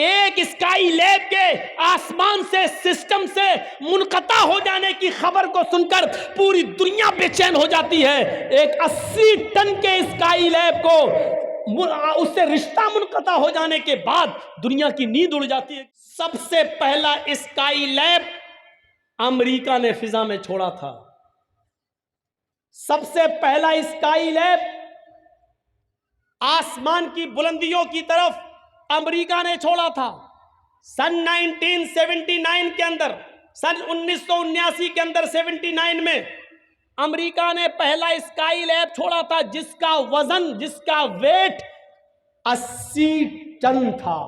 ایک sky lab کے آسمان سے سسٹم سے منقطع ہو جانے کی خبر کو سن کر پوری دنیا بے چین ہو جاتی ہے۔ ایک 80 ٹن کے اسکائی لیب کو اس سے رشتہ منقطع ہو جانے کے بعد دنیا کی نیند اڑ جاتی ہے۔ سب سے پہلا اسکائی لیب امریکہ نے فضا میں چھوڑا تھا۔ سب سے پہلا اسکائی لیب آسمان کی بلندیوں کی طرف امریکہ نے چھوڑا تھا۔ سن 1979 کے اندر، سن 1979 کے اندر 79 میں امریکہ نے پہلا اسکائی لیب چھوڑا تھا جس کا وزن، جس کا ویٹ 80 ٹن تھا۔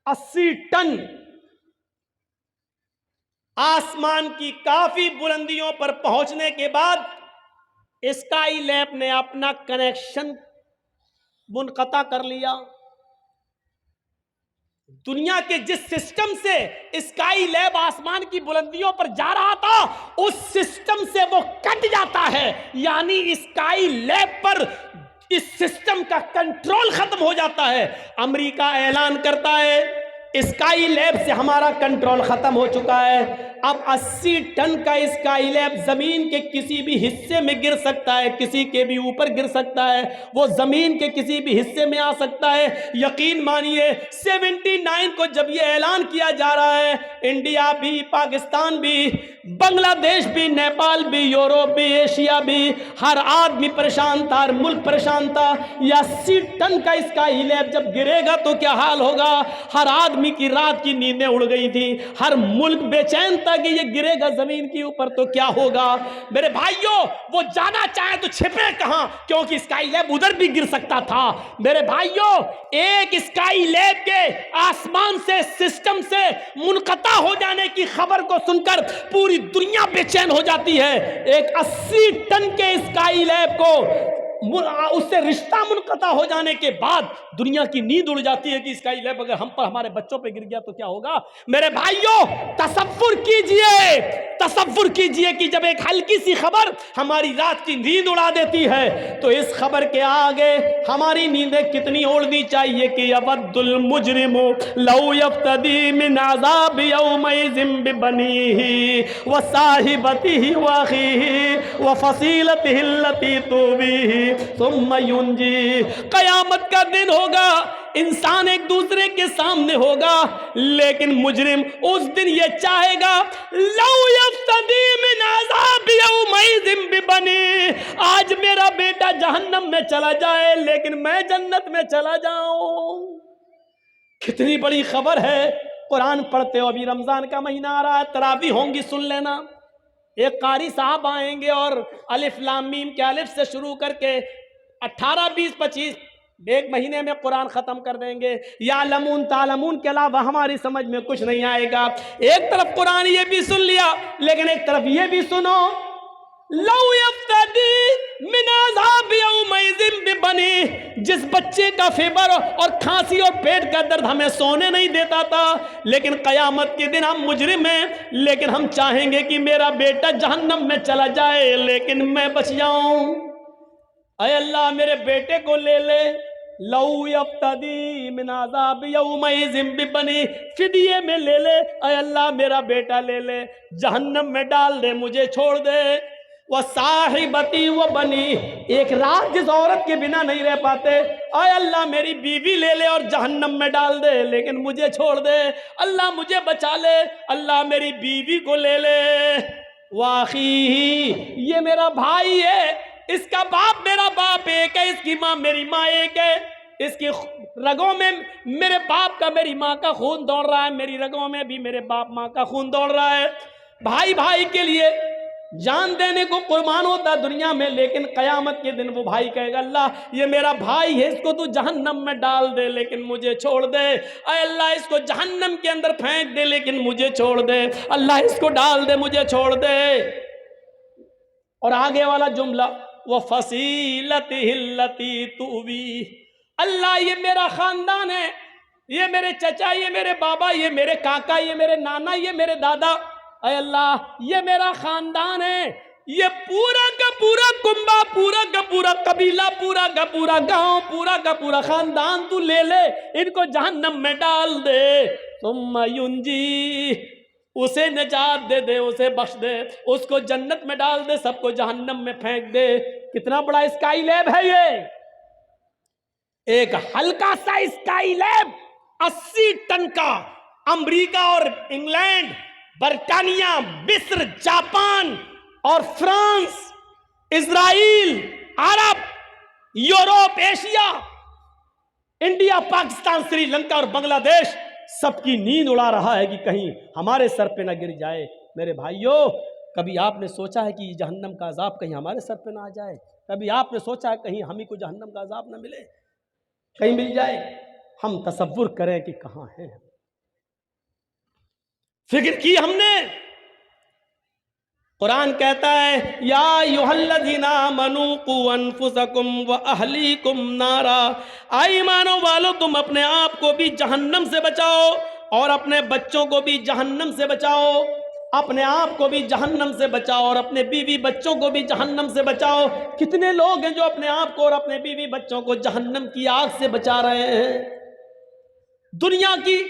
80 ٹن آسمان کی کافی بلندیوں پر پہنچنے کے بعد اسکائی لیب نے اپنا کنیکشن منقطع کر لیا۔ دنیا کے جس سسٹم سے اسکائی لیب آسمان کی بلندیوں پر جا رہا تھا اس سسٹم سے وہ کٹ جاتا ہے، یعنی اسکائی لیب پر اس سسٹم کا کنٹرول ختم ہو جاتا ہے۔ امریکہ اعلان کرتا ہے اسکائی لیب سے ہمارا کنٹرول ختم ہو چکا ہے، اب 80 ٹن کا اسکائی لیب زمین کے کسی بھی حصے میں گر سکتا ہے، کسی کے بھی اوپر گر سکتا ہے، وہ زمین کے کسی بھی حصے میں آ سکتا ہے۔ یقین مانیے 79 کو جب یہ اعلان کیا جا رہا ہے، انڈیا بھی، پاکستان بھی، بنگلہ دیش بھی، نیپال بھی، یوروپ بھی، ایشیا بھی، ہر آدمی پریشان تھا، ہر ملک پریشان تھا۔ یہ 80 ٹن کا اسکائی لیب جب گرے گا تو کیا حال ہوگا؟ ہر آدمی کی رات کی نیندیں اڑ گئی تھی، ہر ملک بے چین تھا کہ یہ گرے گا زمین کے اوپر تو کیا ہوگا۔ میرے بھائیوں، وہ جانا چاہے تو چھپے کہاں، کیونکہ اسکائی لیب ادھر بھی گر سکتا تھا۔ میرے بھائیوں، ایک اسکائی لیب کے آسمان سے سسٹم سے منقطع ہو جانے کی خبر کو سن کر پوری دنیا بے چین ہو جاتی ہے۔ ایک 80 ٹن کے اسکائی لیب کو اس سے رشتہ منقطع ہو جانے کے بعد دنیا کی نیند اڑ جاتی ہے کہ اسکائی لیب اگر ہم پر، ہمارے بچوں پہ گر گیا تو کیا ہوگا۔ میرے بھائیوں، تصور کیجئے کہ جب ایک ہلکی سی خبر ہماری رات کی نیند اڑا دیتی ہے تو اس خبر کے آگے ہماری نیندیں کتنی اڑنی چاہیے کہ یود المجرم لو یفتدی من عذاب یومئذ ببنیہ وصاحبتہ واخیہ وفصیلتہ التی تؤویہ ثم ینجی۔ قیامت کا دن ہوگا، انسان ایک دوسرے کے سامنے ہوگا، لیکن مجرم اس دن یہ چاہے گا لو یفتدی من عذاب یومئذ ببنیہ، آج میرا بیٹا جہنم میں چلا جائے لیکن میں جنت میں چلا جاؤں۔ کتنی بڑی خبر ہے۔ قرآن پڑھتے ہو، ابھی رمضان کا مہینہ آ رہا ہے، تراویح ہوں گی، سن لینا۔ ایک قاری صاحب آئیں گے اور الف لام میم کے الف سے شروع کر کے 18 20 25 ایک مہینے میں قرآن ختم کر دیں گے۔ یعلمون تعلمون کے علاوہ ہماری سمجھ میں کچھ نہیں آئے گا۔ ایک طرف قرآن یہ بھی سن لیا، لیکن ایک طرف یہ بھی سنو، لو یفتدی من عذاب یومئذ ببنیہ، جس بچے کا فیبر اور کھانسی اور پیٹ کا درد ہمیں سونے نہیں دیتا تھا، لیکن قیامت کے دن ہم مجرم ہیں، لیکن ہم چاہیں گے کہ میرا بیٹا جہنم میں چلا جائے لیکن میں بچ جاؤں۔ اے اللہ میرے بیٹے کو لے لے۔ لو یفتدی من عذاب یومئذ ببنیہ، فدیے میں لے لے، اے اللہ میرا بیٹا لے لے، جہنم میں ڈال دے، مجھے چھوڑ دے۔ وصاحبتی وبنی، ایک رات جس عورت کے بنا نہیں رہ پاتے، اے اللہ میری بیوی لے لے اور جہنم میں ڈال دے لیکن مجھے چھوڑ دے، اللہ مجھے بچا لے، اللہ میری بیوی کو لے لے۔ واخیہ، یہ میرا بھائی ہے، اس کا باپ میرا باپ ایک ہے، اس کی ماں میری ماں ایک ہے، اس کی رگوں میں میرے باپ کا میری ماں کا خون دوڑ رہا ہے، میری رگوں میں بھی میرے باپ ماں کا خون دوڑ رہا ہے۔ بھائی بھائی کے لیے جان دینے کو قربان ہوتا دنیا میں، لیکن قیامت کے دن وہ بھائی کہے گا اللہ یہ میرا بھائی ہے، اس کو تو جہنم میں ڈال دے لیکن مجھے چھوڑ دے۔ اے اللہ اس کو جہنم کے اندر پھینک دے لیکن مجھے چھوڑ دے، اللہ اس کو ڈال دے مجھے چھوڑ دے۔ اور آگے والا جملہ وَفَصِيلَتِهِ الَّتِي تُؤْوِيهِ، اللہ یہ میرا خاندان ہے، یہ میرے چچا، یہ میرے بابا، یہ میرے کاکا، یہ میرے نانا، یہ میرے دادا، اے اللہ یہ میرا خاندان ہے، یہ پورا کا پورا کنبہ، پورا کا پورا قبیلہ، پورا کا پورا گاؤں، پورا کا پورا خاندان تو لے لے، ان کو جہنم میں ڈال دے، ثم ینجی، اسے نجات دے دے، اسے بخش دے، اس کو جنت میں ڈال دے، سب کو جہنم میں پھینک دے۔ کتنا بڑا اسکائی لیب ہے یہ، ایک ہلکا سا اسکائی لیب 80 ٹن کا، امریکہ اور انگلینڈ، برطانیہ، مصر، جاپان اور فرانس، اسرائیل، عرب، Europe, Asia, India, Pakistan, Sri Lanka اور بنگلہ دیش سب کی نیند اڑا رہا ہے کہ کہیں ہمارے سر پہ نہ گر جائے۔ میرے بھائیوں، کبھی آپ نے سوچا ہے کہ جہنم کا عذاب کہیں ہمارے سر پہ نہ آ جائے؟ کبھی آپ نے سوچا ہے کہیں ہمیں کو جہنم کا عذاب نہ ملے، کہیں مل جائے؟ ہم تصور کریں کہ کہاں ہیں، فکر کی ہم نے؟ قرآن کہتا ہے یا ایھا الذین آمنوا قوا انفسکم واہلیکم نارا، اے ایمانوں والو تم اپنے آپ کو بھی جہنم سے بچاؤ اور اپنے بچوں کو بھی جہنم سے بچاؤ، اپنے آپ کو بھی جہنم سے بچاؤ اور اپنے بیوی بچوں کو بھی جہنم سے بچاؤ۔ کتنے لوگ ہیں جو اپنے آپ کو اور اپنے بیوی بچوں کو جہنم کی آگ سے بچا رہے ہیں؟ دنیا کی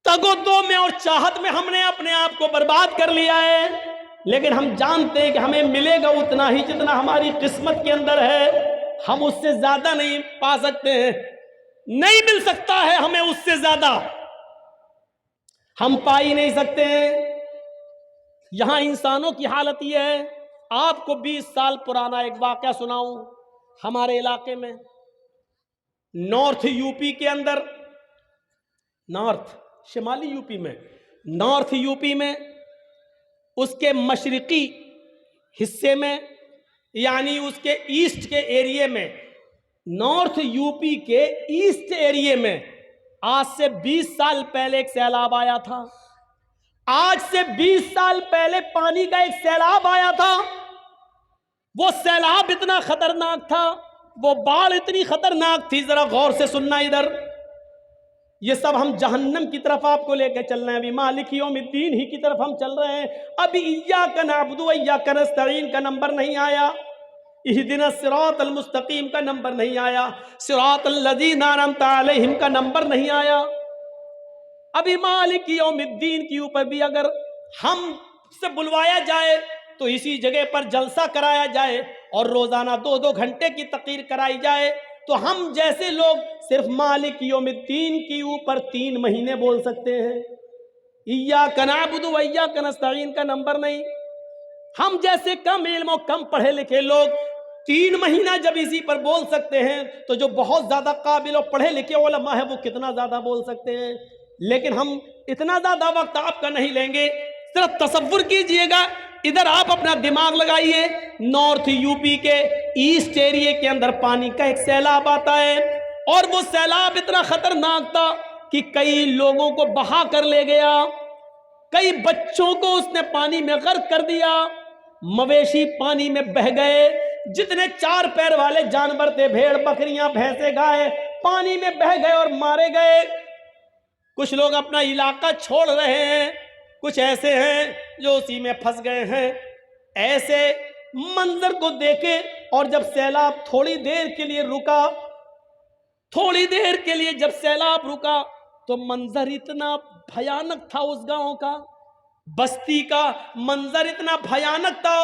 تگ و دو میں اور چاہت میں ہم نے اپنے آپ کو برباد کر لیا ہے، لیکن ہم جانتے ہیں کہ ہمیں ملے گا اتنا ہی جتنا ہماری قسمت کے اندر ہے، ہم اس سے زیادہ نہیں پا سکتے ہیں، نہیں مل سکتا ہے ہمیں اس سے زیادہ، ہم پا ہی نہیں سکتے ہیں۔ یہاں انسانوں کی حالت یہ ہے، آپ کو 20 سال پرانا ایک واقعہ سناؤں، ہمارے علاقے میں نارتھ یو پی کے اندر، شمالی یو پی میں، نارتھ یو پی میں اس کے مشرقی حصے میں، یعنی اس کے ایسٹ کے ایریے میں، نارتھ یو پی کے ایسٹ ایریے میں آج سے 20 سال پہلے ایک سیلاب آیا تھا۔ آج سے 20 سال پہلے پانی کا ایک سیلاب آیا تھا، وہ سیلاب اتنا خطرناک تھا، وہ باڑھ اتنی خطرناک تھی، ذرا غور سے سننا ادھر، یہ سب ہم جہنم کی طرف آپ کو لے کے چل رہے ہیں، ابھی مالک یوم الدین ہی کی طرف ہم چل رہے ہیں، ابھی ایاک نعبد و ایاک نستعین کا نمبر نہیں آیا، اہدنا الصراط المستقیم کا نمبر نہیں آیا، صراط الذین انعمت علیہم کا نمبر نہیں آیا، ابھی مالک یوم الدین کے اوپر بھی اگر ہم سے بلوایا جائے تو اسی جگہ پر جلسہ کرایا جائے اور روزانہ 2-2 گھنٹے کی تقریر کرائی جائے تو ہم جیسے لوگ صرف مالک یوم الدین کے اوپر 3 مہینے بول سکتے ہیں، ایاک نعبد و ایاک نستعین کا نمبر نہیں۔ ہم جیسے کم علم و کم پڑھے لکھے لوگ 3 مہینہ جب اسی پر بول سکتے ہیں تو جو بہت زیادہ قابل و پڑھے لکھے علماء ہیں وہ کتنا زیادہ بول سکتے ہیں؟ لیکن ہم اتنا زیادہ وقت آپ کا نہیں لیں گے، صرف تصور کیجئے گا، ادھر آپ اپنا دماغ لگائیے، نارتھ یو پی کے ایسٹ ایریے کے اندر پانی کا ایک سیلاب آتا ہے اور وہ سیلاب اتنا خطرناک تھا کہ کئی لوگوں کو بہا کر لے گیا، کئی بچوں کو اس نے پانی میں غرق کر دیا، مویشی پانی میں بہہ گئے، جتنے 4 پیر والے جانور تھے، بھیڑ، بکریاں، بھینسیں، گائے، پانی میں بہہ گئے اور مارے گئے۔ کچھ لوگ اپنا علاقہ چھوڑ رہے ہیں، کچھ ایسے ہیں جو اسی میں پھنس گئے ہیں۔ ایسے منظر کو دیکھے اور جب سیلاب تھوڑی دیر کے لیے رکا، تھوڑی دیر کے لیے جب سیلاب رکا تو منظر اتنا بھیانک تھا، اس گاؤں کا، بستی کا منظر اتنا بھیانک تھا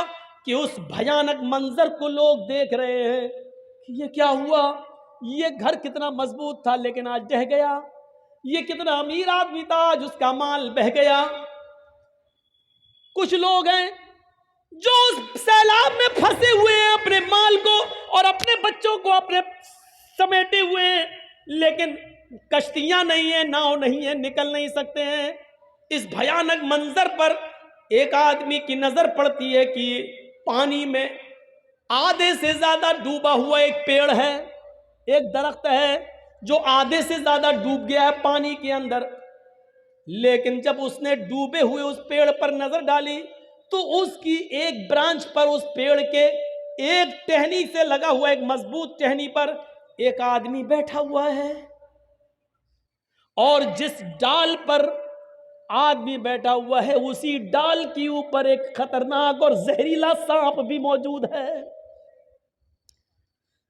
کہ اس بھیانک منظر کو لوگ دیکھ رہے ہیں کہ یہ کیا ہوا، یہ گھر کتنا مضبوط تھا لیکن آج ڈہ گیا، یہ کتنا امیر آدمی تھا آج اس کا مال بہہ گیا۔ کچھ لوگ ہیں جو اس سیلاب میں پھنسے ہوئے ہیں، اپنے مال کو اور اپنے بچوں کو اپنے سمیٹے ہوئے ہیں، لیکن کشتیاں نہیں ہیں، ناؤ نہیں ہیں، نکل نہیں سکتے ہیں۔ اس بھیانک منظر پر ایک آدمی کی نظر پڑتی ہے کہ پانی میں آدھے سے زیادہ ڈوبا ہوا ایک پیڑ ہے، ایک درخت ہے جو آدھے سے زیادہ ڈوب گیا ہے پانی کے اندر، لیکن جب اس نے ڈوبے ہوئے اس پیڑ پر نظر ڈالی تو اس کی ایک برانچ پر، اس پیڑ کے ایک ٹہنی سے لگا ہوا ایک مضبوط ٹہنی پر ایک آدمی بیٹھا ہوا ہے، اور جس ڈال پر آدمی بیٹھا ہوا ہے, اسی ڈال کے اوپر ایک خطرناک اور زہریلا سانپ بھی موجود ہے.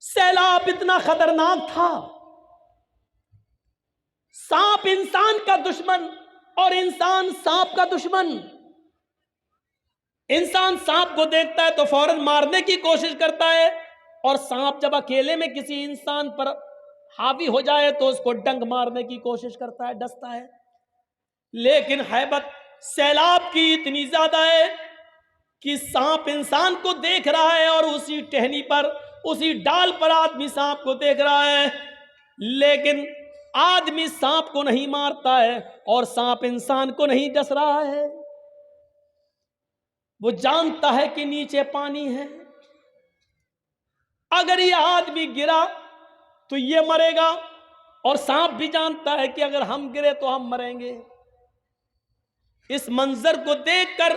سیلاب اتنا خطرناک تھا, سانپ انسان کا دشمن اور انسان سانپ کا دشمن. انسان سانپ کو دیکھتا ہے تو فوراً مارنے کی کوشش کرتا ہے, اور سانپ جب اکیلے میں کسی انسان پر حاوی ہو جائے تو اس کو ڈنگ مارنے کی کوشش کرتا ہے, ڈستا ہے. لیکن ہیبت سیلاب کی اتنی زیادہ ہے کہ سانپ انسان کو دیکھ رہا ہے, اور اسی ٹہنی پر, اسی ڈال پر آدمی سانپ کو دیکھ رہا ہے, لیکن آدمی سانپ کو نہیں مارتا ہے اور سانپ انسان کو نہیں ڈس رہا ہے. وہ جانتا ہے کہ نیچے پانی ہے, اگر یہ آدمی گرا تو یہ مرے گا, اور سانپ بھی جانتا ہے کہ اگر ہم گرے تو ہم مریں گے. اس منظر کو دیکھ کر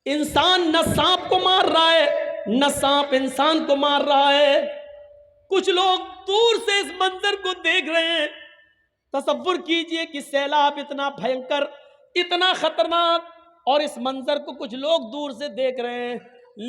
انسان نہ سانپ کو مار رہا ہے نہ سانپ انسان کو مار رہا ہے. کچھ لوگ دور سے اس منظر کو دیکھ رہے ہیں. تصور کیجئے کہ سیلاب اتنا بھینکر, اتنا خطرناک, اور اس منظر کو کچھ لوگ دور سے دیکھ رہے ہیں,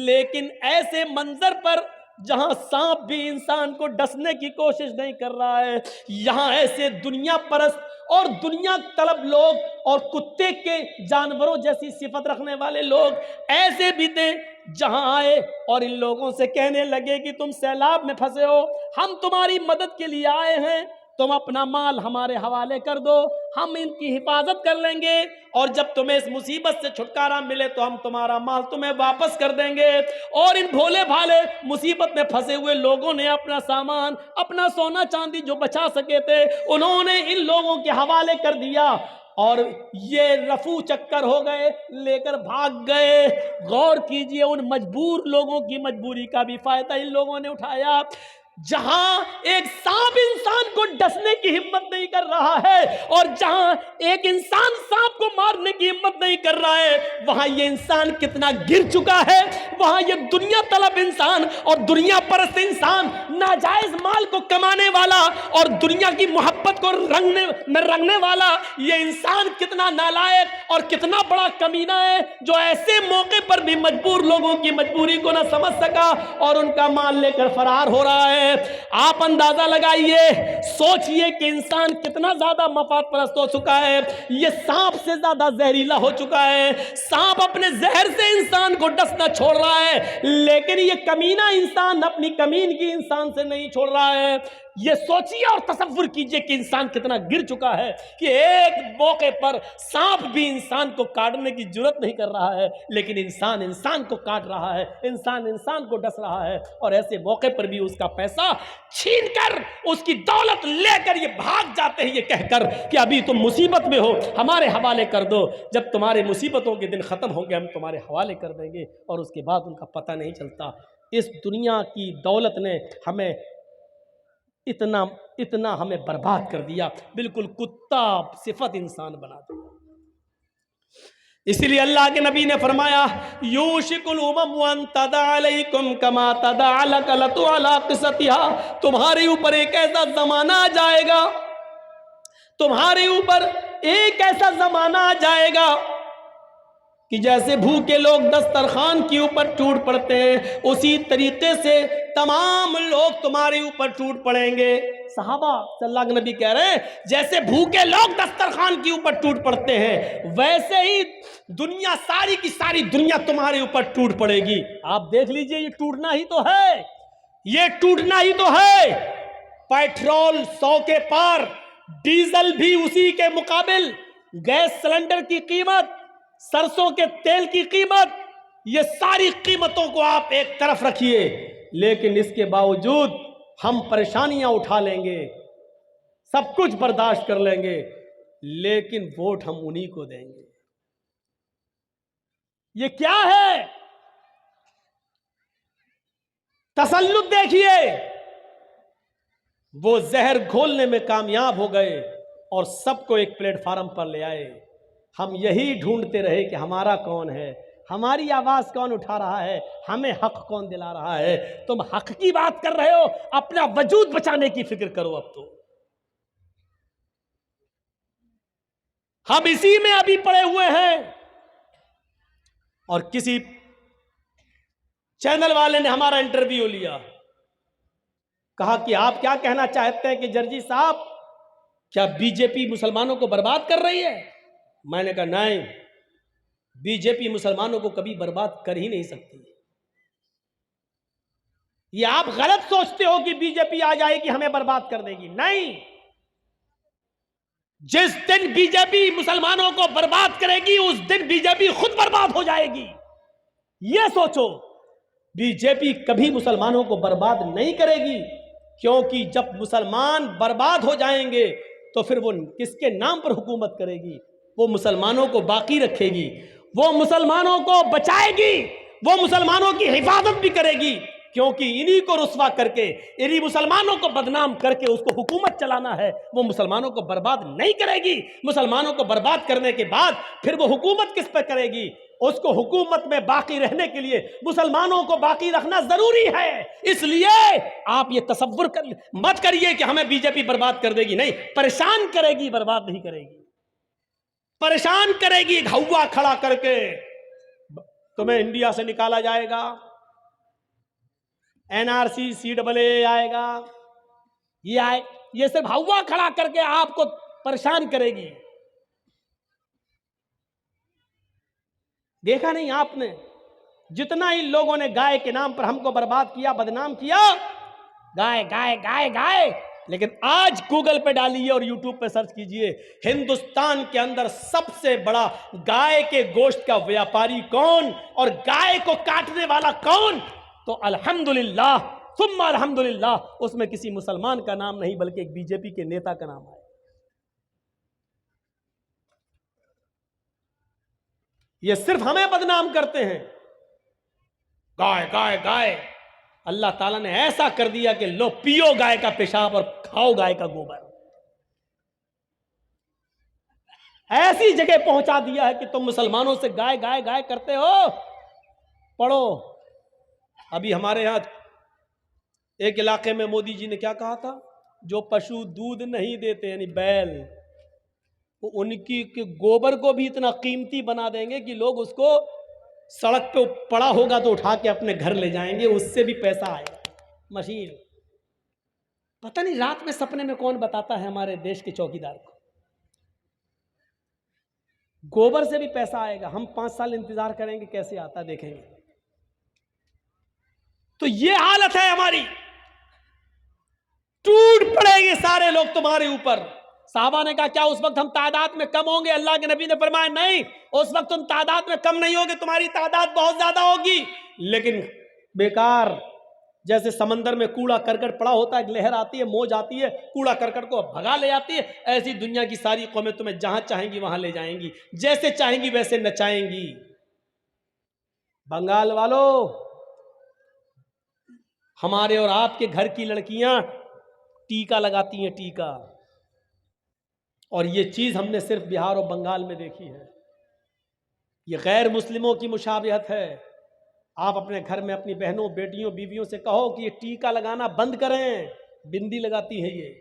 لیکن ایسے منظر پر جہاں سانپ بھی انسان کو ڈسنے کی کوشش نہیں کر رہا ہے, یہاں ایسے دنیا پرست اور دنیا طلب لوگ اور کتے کے جانوروں جیسی صفت رکھنے والے لوگ ایسے بھی تھے, جہاں آئے اور ان لوگوں سے کہنے لگے کہ تم سیلاب میں پھنسے ہو, ہم تمہاری مدد کے لیے آئے ہیں, تم اپنا مال ہمارے حوالے کر دو, ہم ان کی حفاظت کر لیں گے, اور جب تمہیں اس مصیبت سے چھٹکارا ملے تو ہم تمہارا مال تمہیں واپس کر دیں گے. اور ان بھولے بھالے مصیبت میں پھنسے ہوئے لوگوں نے اپنا سامان, اپنا سونا چاندی جو بچا سکے تھے, انہوں نے ان لوگوں کے حوالے کر دیا, اور یہ رفو چکر ہو گئے, لے کر بھاگ گئے. غور کیجئے, ان مجبور لوگوں کی مجبوری کا بھی فائدہ ان لوگوں نے اٹھایا. جہاں ایک سانپ انسان کو ڈسنے کی ہمت نہیں کر رہا ہے, اور جہاں ایک انسان سانپ کو مارنے کی ہمت نہیں کر رہا ہے, وہاں یہ انسان کتنا گر چکا ہے. وہاں یہ دنیا طلب انسان اور دنیا پرست انسان, ناجائز مال کو کمانے والا اور دنیا کی محبت کو رنگنے والا یہ انسان کتنا نالائق اور کتنا بڑا کمینہ ہے, جو ایسے موقع پر بھی مجبور لوگوں کی مجبوری کو نہ سمجھ سکا اور ان کا مال لے کر فرار ہو رہا ہے. آپ اندازہ لگائیے, سوچئے کہ انسان کتنا زیادہ مفاد پرست ہو چکا ہے. یہ سانپ سے زیادہ زہریلا ہو چکا ہے. سانپ اپنے زہر سے انسان کو ڈسنا چھوڑ رہا ہے, لیکن یہ کمینہ انسان اپنی کمینگی انسان سے نہیں چھوڑ رہا ہے. یہ سوچئے اور تصور کیجئے کہ انسان کتنا گر چکا ہے کہ ایک موقع پر سانپ بھی انسان کو کاٹنے کی جرت نہیں کر رہا ہے, لیکن انسان انسان کو کاٹ رہا ہے, انسان انسان کو ڈس رہا ہے, اور ایسے موقع پر بھی اس کا پیسہ چھین کر, اس کی دولت لے کر یہ بھاگ جاتے ہیں, یہ کہہ کر کہ ابھی تم مصیبت میں ہو, ہمارے حوالے کر دو, جب تمہارے مصیبتوں کے دن ختم ہوں گے ہم تمہارے حوالے کر دیں گے. اور اس کے بعد ان کا پتہ نہیں چلتا. اس دنیا کی دولت نے ہمیں اتنا ہمیں برباد کر دیا, بالکل کتا صفت انسان بنا دیا. اسی لیے اللہ کے نبی نے فرمایا, یوشک الامم ان تدع علیکم کما تدع الکلۃ علی قصتها, تمہارے اوپر ایک ایسا زمانہ آ جائے گا, تمہارے اوپر ایک ایسا زمانہ آ جائے گا کہ جیسے بھوکے لوگ دسترخوان کے اوپر ٹوٹ پڑتے ہیں, اسی طریقے سے تمام لوگ تمہارے اوپر ٹوٹ پڑیں گے. صحابہ صلی اللہ کے نبی کہہ رہے ہیں جیسے بھوکے لوگ دسترخوان کے اوپر ٹوٹ پڑتے ہیں, ویسے ہی دنیا, ساری کی ساری دنیا تمہارے اوپر ٹوٹ پڑے گی. آپ دیکھ لیجئے, یہ ٹوٹنا ہی تو ہے, یہ ٹوٹنا ہی تو ہے. پیٹرول 100 کے پار, ڈیزل بھی اسی کے مقابل, گیس سلنڈر کی قیمت, سرسوں کے تیل کی قیمت, یہ ساری قیمتوں کو آپ ایک طرف رکھیے, لیکن اس کے باوجود ہم پریشانیاں اٹھا لیں گے, سب کچھ برداشت کر لیں گے, لیکن ووٹ ہم انہی کو دیں گے. یہ کیا ہے؟ تسلط دیکھیے. وہ زہر گھولنے میں کامیاب ہو گئے اور سب کو ایک پلیٹ فارم پر لے آئے. ہم یہی ڈھونڈتے رہے کہ ہمارا کون ہے, ہماری آواز کون اٹھا رہا ہے, ہمیں حق کون دلا رہا ہے. تم حق کی بات کر رہے ہو, اپنا وجود بچانے کی فکر کرو. اب تو ہم اسی میں ابھی پڑے ہوئے ہیں. اور کسی چینل والے نے ہمارا انٹرویو لیا, کہا کہ آپ کیا کہنا چاہتے ہیں کہ جرجی صاحب کیا بی جے پی مسلمانوں کو برباد کر رہی ہے؟ میں نے کہا نہیں, بی جے پی مسلمانوں کو کبھی برباد کر ہی نہیں سکتی. یہ آپ غلط سوچتے ہو کہ بی جے پی آ جائے گی ہمیں برباد کر دے گی. نہیں, جس دن بی جے پی مسلمانوں کو برباد کرے گی اس دن بی جے پی خود برباد ہو جائے گی. یہ سوچو, بی جے پی کبھی مسلمانوں کو برباد نہیں کرے گی, کیونکہ جب مسلمان برباد ہو جائیں گے تو پھر وہ کس کے نام پر حکومت کرے گی؟ وہ مسلمانوں کو باقی رکھے گی, وہ مسلمانوں کو بچائے گی, وہ مسلمانوں کی حفاظت بھی کرے گی, کیونکہ انہی کو رسوا کر کے, انہی مسلمانوں کو بدنام کر کے اس کو حکومت چلانا ہے. وہ مسلمانوں کو برباد نہیں کرے گی. مسلمانوں کو برباد کرنے کے بعد پھر وہ حکومت کس پہ کرے گی؟ اس کو حکومت میں باقی رہنے کے لیے مسلمانوں کو باقی رکھنا ضروری ہے. اس لیے آپ یہ تصور مت کریے کہ ہمیں بی جے پی برباد کر دے گی. نہیں, پریشان کرے گی, برباد نہیں کرے گی. پریشان کرے گی, ہوا کھڑا کر کے تمہیں انڈیا سے نکالا جائے گا, این آر سی CAA آئے گا, یہ صرف ہوا کھڑا کر کے آپ کو پریشان کرے گی. دیکھا نہیں آپ نے جتنا ہی لوگوں نے گائے کے نام پر ہم کو برباد کیا, بدنام کیا, گائے گائے گائے گائے. لیکن آج گوگل پہ ڈالیے اور یوٹیوب پہ سرچ کیجئے, ہندوستان کے اندر سب سے بڑا گائے کے گوشت کا ویاپاری کون اور گائے کو کاٹنے والا کون؟ تو الحمدللہ ثم الحمدللہ اس میں کسی مسلمان کا نام نہیں بلکہ ایک بی جے پی کے نیتا کا نام ہے. یہ صرف ہمیں بدنام کرتے ہیں, گائے گائے گائے. اللہ تعالیٰ نے ایسا کر دیا کہ لو پیو گائے کا پیشاب اور کھاؤ گائے کا گوبر. ایسی جگہ پہنچا دیا ہے کہ تم مسلمانوں سے گائے گائے گائے کرتے ہو. پڑھو, ابھی ہمارے ہاں ایک علاقے میں مودی جی نے کیا کہا تھا, جو پشو دودھ نہیں دیتے یعنی بیل, وہ ان کی گوبر کو بھی اتنا قیمتی بنا دیں گے کہ لوگ اس کو سڑک پہ پڑا ہوگا تو اٹھا کے اپنے گھر لے جائیں گے, اس سے بھی پیسہ آئے گا. مشین, پتہ نہیں رات میں سپنے میں کون بتاتا ہے ہمارے دیش کے چوکیدار کو, گوبر سے بھی پیسہ آئے گا. ہم 5 سال انتظار کریں گے کیسے آتا دیکھیں گے. تو یہ حالت ہے ہماری, ٹوٹ پڑے گے سارے لوگ تمہارے اوپر. صحابہ نے کہا کیا اس وقت ہم تعداد میں کم ہوں گے؟ اللہ کے نبی نے فرمایا نہیں, اس وقت تم تعداد میں کم نہیں ہوگے, تمہاری تعداد بہت زیادہ ہوگی. لیکن بیکار, جیسے سمندر میں کوڑا کرکٹ پڑا ہوتا ہے, ایک لہر آتی ہے, موج آتی ہے, کوڑا کرکٹ کو بھگا لے جاتی ہے, ایسی دنیا کی ساری قومیں تمہیں جہاں چاہیں گی وہاں لے جائیں گی, جیسے چاہیں گی ویسے نچائیں گی. بنگال والوں, ہمارے اور آپ کے گھر کی لڑکیاں ٹیکا لگاتی ہیں, ٹیکا. اور یہ چیز ہم نے صرف بہار اور بنگال میں دیکھی ہے. یہ غیر مسلموں کی مشابہت ہے. آپ اپنے گھر میں اپنی بہنوں, بیٹیوں, بیویوں سے کہو کہ یہ ٹیکا لگانا بند کریں. بندی لگاتی ہے یہ.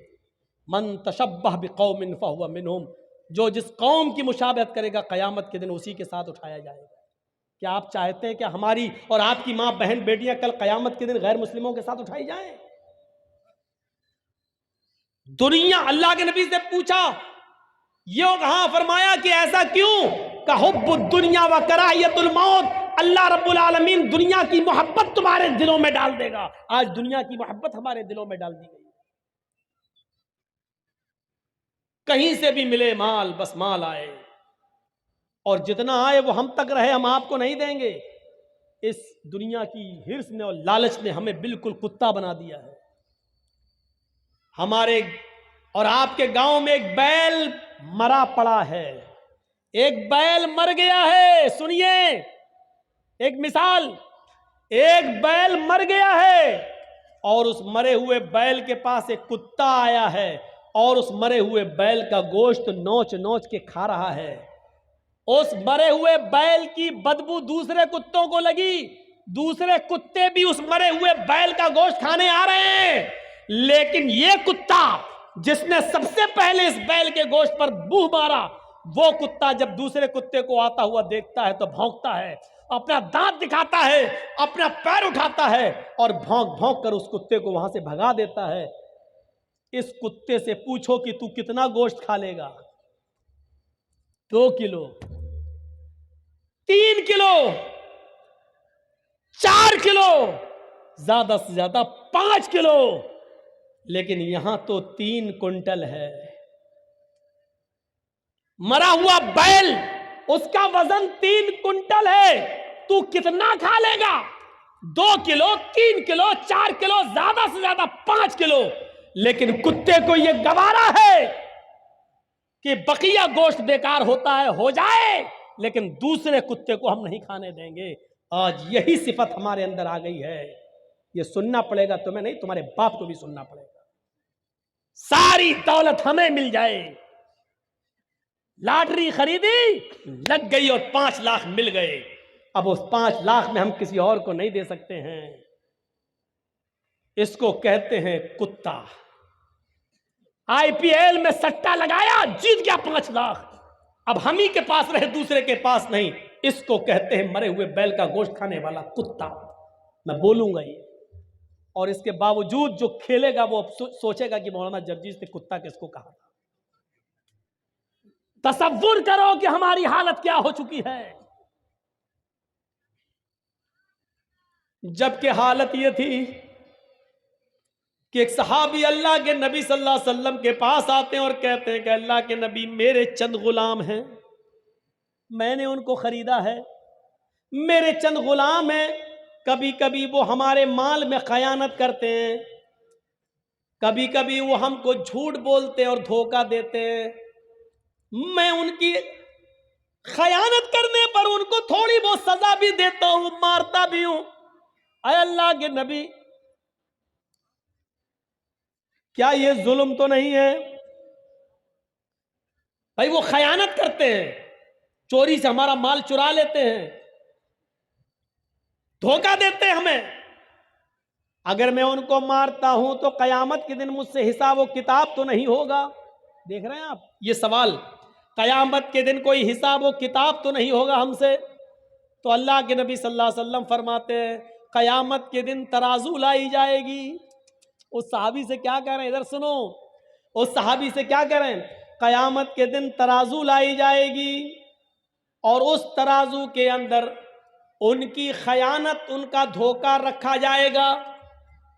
من تشبہ بقوم فہو منہم, جو جس قوم کی مشابہت کرے گا قیامت کے دن اسی کے ساتھ اٹھایا جائے گا. کیا آپ چاہتے ہیں کہ ہماری اور آپ کی ماں, بہن, بیٹیاں کل قیامت کے دن غیر مسلموں کے ساتھ اٹھائی جائیں؟ دنیا, اللہ کے نبی سے پوچھا, یہ کہاں فرمایا کہ ایسا کیوں؟ کہ حب الدنیا و کراہیت الموت, اللہ رب العالمین دنیا کی محبت تمہارے دلوں میں ڈال دے گا. آج دنیا کی محبت ہمارے دلوں میں ڈال دی گئی. کہیں سے بھی ملے مال, بس مال آئے, اور جتنا آئے وہ ہم تک رہے, ہم آپ کو نہیں دیں گے. اس دنیا کی ہرس نے اور لالچ نے ہمیں بالکل کتا بنا دیا ہے. ہمارے اور آپ کے گاؤں میں ایک بیل مرا پڑا ہے, ایک بیل مر گیا ہے. سنیے ایک مثال, ایک بیل مر گیا ہے اور اس مرے ہوئے بیل کے پاس ایک کتا آیا ہے اور اس مرے ہوئے بیل کا گوشت نوچ نوچ کے کھا رہا ہے. اس مرے ہوئے بیل کی بدبو دوسرے کتوں کو لگی, دوسرے کتے بھی اس مرے ہوئے بیل کا گوشت کھانے آ رہے ہیں. لیکن یہ کتا جس نے سب سے پہلے اس بیل کے گوشت پر بوہ مارا, وہ کتا جب دوسرے کتے کو آتا ہوا دیکھتا ہے تو بھونکتا ہے، اپنا دانت دکھاتا ہے، اپنا پیر اٹھاتا ہے اور بھونک بھونک کر اس کتے کو وہاں سے بھگا دیتا ہے۔ اس کتے سے پوچھو کہ تو کتنا گوشت کھا لے گا؟ 2 کلو، 3 کلو، 4 کلو، زیادہ سے زیادہ 5 کلو، لیکن یہاں تو 3 کنٹل ہے۔ مرا ہوا بیل، اس کا وزن 3 کنٹل ہے، تو کتنا کھا لے گا؟ 2 کلو، 3 کلو، 4 کلو، زیادہ سے زیادہ 5 کلو، لیکن کتے کو یہ گوارا ہے کہ بقیہ گوشت بیکار ہوتا ہے، ہو جائے، لیکن دوسرے کتے کو ہم نہیں کھانے دیں گے۔ آج یہی صفت ہمارے اندر آ گئی ہے۔ یہ سننا پڑے گا تمہیں نہیں، تمہارے باپ کو بھی سننا پڑے گا۔ ساری دولت ہمیں مل جائے، لاٹری خریدی، لگ گئی اور 5 لاکھ مل گئے، اب اس 5 لاکھ میں ہم کسی اور کو نہیں دے سکتے ہیں۔ اس کو کہتے ہیں کتا۔ آئی پی ایل میں سٹا لگایا، جیت گیا 5 لاکھ، اب ہم ہی کے پاس رہے، دوسرے کے پاس نہیں۔ اس کو کہتے ہیں مرے ہوئے بیل کا گوشت کھانے والا کتا۔ میں بولوں گا یہ، اور اس کے باوجود جو کھیلے گا وہ سوچے گا کہ مولانا جرجیز نے کتا کس کو کہا۔ تصور کرو کہ ہماری حالت کیا ہو چکی ہے۔ جبکہ حالت یہ تھی کہ ایک صحابی اللہ کے نبی صلی اللہ علیہ وسلم کے پاس آتے ہیں اور کہتے ہیں کہ اللہ کے نبی، میرے چند غلام ہیں، میں نے ان کو خریدا ہے، میرے چند غلام ہیں، کبھی کبھی وہ ہمارے مال میں خیانت کرتے ہیں، کبھی کبھی وہ ہم کو جھوٹ بولتے اور دھوکہ دیتے ہیں، میں ان کی خیانت کرنے پر ان کو تھوڑی بہت سزا بھی دیتا ہوں، مارتا بھی ہوں۔ اے اللہ کے نبی، کیا یہ ظلم تو نہیں ہے؟ بھائی وہ خیانت کرتے ہیں، چوری سے ہمارا مال چرا لیتے ہیں، دھوکہ دیتے ہیں ہمیں، اگر میں ان کو مارتا ہوں تو قیامت کے دن مجھ سے حساب و کتاب تو نہیں ہوگا؟ دیکھ رہے ہیں آپ یہ سوال، قیامت کے دن کوئی حساب و کتاب تو نہیں ہوگا ہم سے؟ تو اللہ کے نبی صلی اللہ علیہ وسلم فرماتے ہیں قیامت کے دن ترازو لائی جائے گی۔ اس صحابی سے کیا کہہ رہے ہیں؟ ادھر سنو، اس صحابی سے کیا کہہ رہے ہیں؟ قیامت کے دن ترازو لائی جائے گی اور اس ترازو کے اندر ان کی خیانت، ان کا دھوکہ رکھا جائے گا،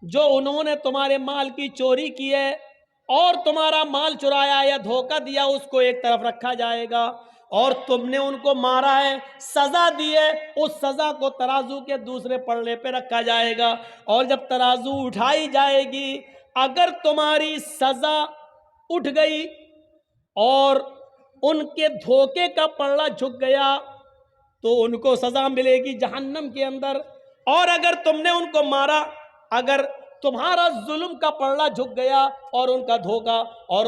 جو انہوں نے تمہارے مال کی چوری کی ہے اور تمہارا مال چرایا یا دھوکہ دیا، اس کو ایک طرف رکھا جائے گا، اور تم نے ان کو مارا ہے، سزا دی ہے، اس سزا کو ترازو کے دوسرے پلڑے پہ رکھا جائے گا، اور جب ترازو اٹھائی جائے گی، اگر تمہاری سزا اٹھ گئی اور ان کے دھوکے کا پلڑا جھک گیا تو ان کو سزا ملے گی جہنم کے اندر، اور اگر تم نے ان کو مارا، اگر تمہارا ظلم کا پلڑا جھک گیا اور ان کا دھوکہ اور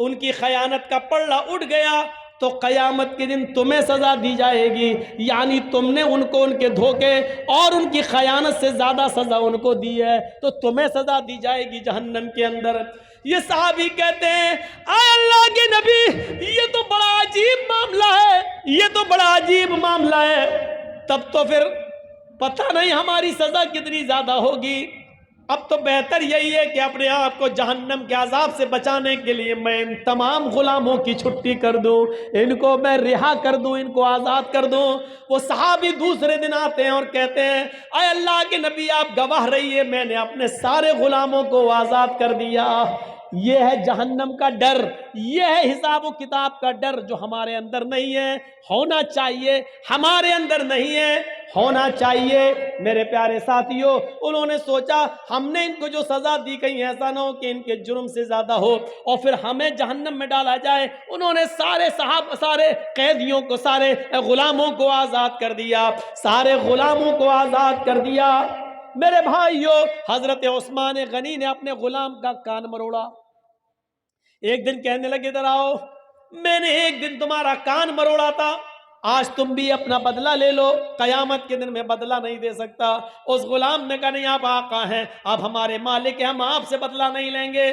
ان کی خیانت کا پلڑا اٹھ گیا، تو قیامت کے دن تمہیں سزا دی جائے گی، یعنی تم نے ان کو ان کے دھوکے اور ان کی خیانت سے زیادہ سزا ان کو دی ہے، تو تمہیں سزا دی جائے گی جہنم کے اندر۔ یہ صحابی کہتے ہیں اے اللہ کے نبی، یہ تو بڑا عجیب معاملہ ہے، یہ تو بڑا عجیب معاملہ ہے، تب تو پھر پتہ نہیں ہماری سزا کتنی زیادہ ہوگی۔ اب تو بہتر یہی ہے کہ اپنے آپ کو جہنم کے عذاب سے بچانے کے لیے میں ان تمام غلاموں کی چھٹی کر دوں، ان کو میں رہا کر دوں، ان کو آزاد کر دوں۔ وہ صحابی دوسرے دن آتے ہیں اور کہتے ہیں اے اللہ کے نبی، آپ گواہ رہیے، میں نے اپنے سارے غلاموں کو آزاد کر دیا۔ یہ ہے جہنم کا ڈر، یہ ہے حساب و کتاب کا ڈر جو ہمارے اندر نہیں ہے، ہونا چاہیے، ہمارے اندر نہیں ہے، ہونا چاہیے۔ میرے پیارے ساتھیوں، انہوں نے سوچا ہم نے ان کو جو سزا دی کہیں ایسا نہ ہو کہ ان کے جرم سے زیادہ ہو اور پھر ہمیں جہنم میں ڈالا جائے۔ انہوں نے سارے قیدیوں کو، سارے غلاموں کو آزاد کر دیا، سارے غلاموں کو آزاد کر دیا۔ میرے بھائیوں، حضرت عثمان غنی نے اپنے غلام کا کان مروڑا، ایک دن کہنے لگے ادھر آؤ، میں نے ایک دن تمہارا کان مروڑا تھا، آج تم بھی اپنا بدلہ لے لو، قیامت کے دن میں بدلہ نہیں دے سکتا۔ اس غلام نے کہا نہیں، آپ آقا ہیں، آپ ہمارے مالک ہیں، ہم آپ سے بدلہ نہیں لیں گے۔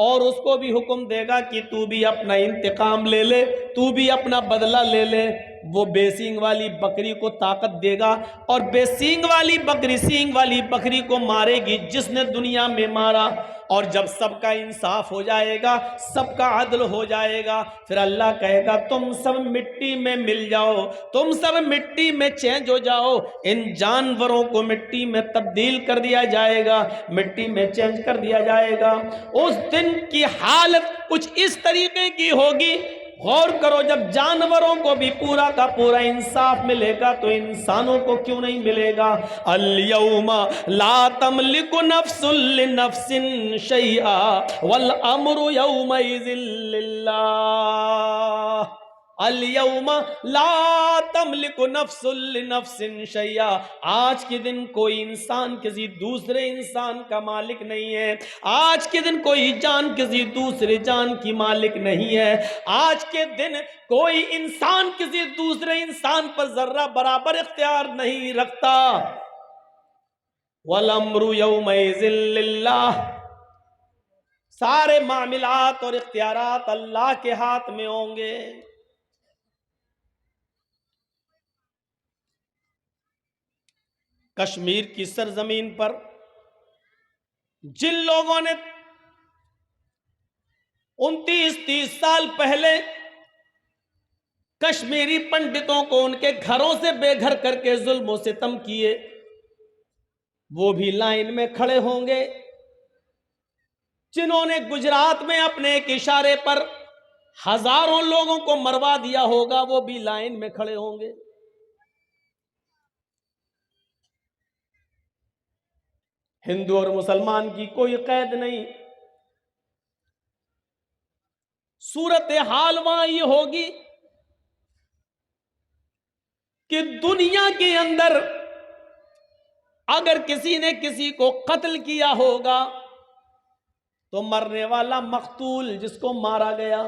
اور اس کو بھی حکم دے گا کہ تو بھی اپنا انتقام لے لے، تو بھی اپنا بدلہ لے لے۔ وہ بے سینگ والی بکری کو طاقت دے گا، اور بے سینگ والی بکری سینگ والی بکری کو مارے گی جس نے دنیا میں مارا۔ اور جب سب کا انصاف ہو جائے گا، سب کا عدل ہو جائے گا، پھر اللہ کہے گا تم سب مٹی میں مل جاؤ، تم سب مٹی میں چینج ہو جاؤ۔ ان جانوروں کو مٹی میں تبدیل کر دیا جائے گا، مٹی میں چینج کر دیا جائے گا۔ اس دن کی حالت کچھ اس طریقے کی ہوگی، غور کرو، جب جانوروں کو بھی پورا کا پورا انصاف ملے گا تو انسانوں کو کیوں نہیں ملے گا؟ الیوم لا تملک نفس لنفس شیئا والامر یومئذ للہ۔ الیوم لا تملک نفس لنفس شیئا، آج کے دن کوئی انسان کسی دوسرے انسان کا مالک نہیں ہے، آج کے دن کوئی جان کسی دوسرے جان کی مالک نہیں ہے، آج کے دن کوئی انسان کسی دوسرے انسان پر ذرہ برابر اختیار نہیں رکھتا۔ وَالْأَمْرُ يَوْمَئِذٍ لِلَّهِ، سارے معاملات اور اختیارات اللہ کے ہاتھ میں ہوں گے۔ کشمیر کی سرزمین پر جن لوگوں نے 29-30 سال پہلے کشمیری پنڈتوں کو ان کے گھروں سے بے گھر کر کے ظلم و ستم کیے، وہ بھی لائن میں کھڑے ہوں گے۔ جنہوں نے گجرات میں اپنے ایک اشارے پر ہزاروں لوگوں کو مروا دیا ہوگا، وہ بھی لائن میں کھڑے ہوں گے۔ ہندو اور مسلمان کی کوئی قید نہیں۔ صورتحال وہاں یہ ہوگی کہ دنیا کے اندر اگر کسی نے کسی کو قتل کیا ہوگا تو مرنے والا مقتول، جس کو مارا گیا،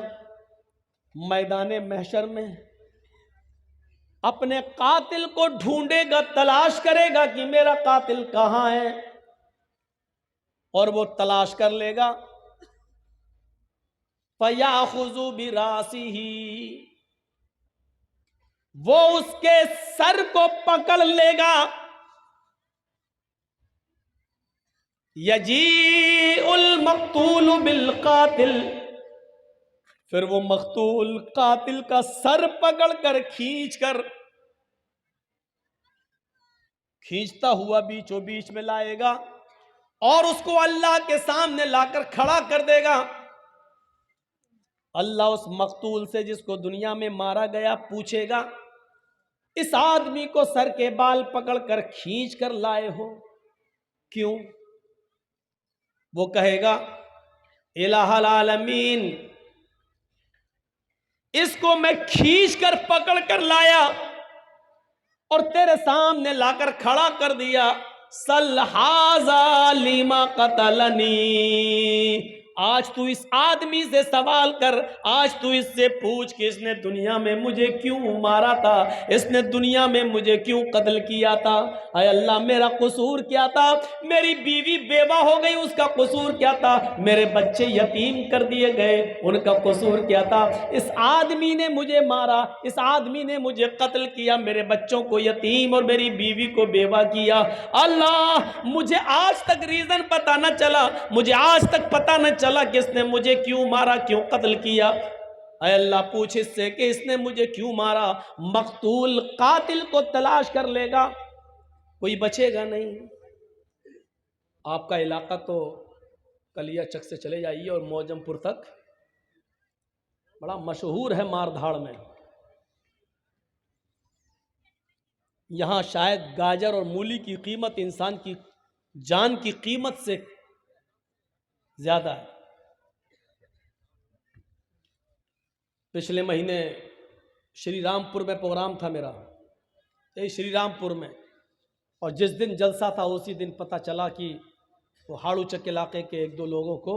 میدان محشر میں اپنے قاتل کو ڈھونڈے گا، تلاش کرے گا کہ میرا قاتل کہاں ہے، اور وہ تلاش کر لے گا۔ فَيَأْخُذُ بِرَأْسِهِ، وہ اس کے سر کو پکڑ لے گا۔ یجیء المقتول بالقاتل، پھر وہ مقتول قاتل کا سر پکڑ کر کھینچتا ہوا بیچوں بیچ میں لائے گا، اور اس کو اللہ کے سامنے لا کر کھڑا کر دے گا۔ اللہ اس مقتول سے جس کو دنیا میں مارا گیا پوچھے گا، اس آدمی کو سر کے بال پکڑ کر کھینچ کر لائے ہو کیوں؟ وہ کہے گا الہ العالمین، اس کو میں کھینچ کر پکڑ کر لایا اور تیرے سامنے لا کر کھڑا کر دیا۔ سل ھذا لما قتلنی، آج تو اس آدمی سے سوال کر، آج تو اس سے پوچھ کہ اس نے دنیا میں مجھے کیوں مارا تھا، اس نے دنیا میں مجھے کیوں قتل کیا تھا۔ اے اللہ، میرا قصور کیا تھا؟ میری بیوی بیوہ ہو گئی، اس کا قصور کیا تھا؟ میرے بچے یتیم کر دیے گئے، ان کا قصور کیا تھا؟ اس آدمی نے مجھے مارا، اس آدمی نے مجھے قتل کیا، میرے بچوں کو یتیم اور میری بیوی کو بیوہ کیا۔ اللہ، مجھے آج تک ریزن پتہ نہ چلا، مجھے آج تک پتہ نہ چلا کہ اس نے مجھے کیوں مارا، کیوں قتل کیا۔ اے اللہ، پوچھ اس سے کہ اس نے مجھے کیوں مارا۔ مقتول قاتل کو تلاش کر لے گا، کوئی بچے گا نہیں۔ آپ کا علاقہ تو کلیا چک سے چلے جائیے اور موجم پور تک بڑا مشہور ہے مار دھاڑ میں۔ یہاں شاید گاجر اور مولی کی قیمت انسان کی جان کی قیمت سے زیادہ ہے۔ پچھلے مہینے شری رام پور میں پروگرام تھا میرا، یہی شری رام پور میں، اور جس دن جلسہ تھا اسی دن پتہ چلا کہ وہ ہاڑو چک علاقے کے 1-2 لوگوں کو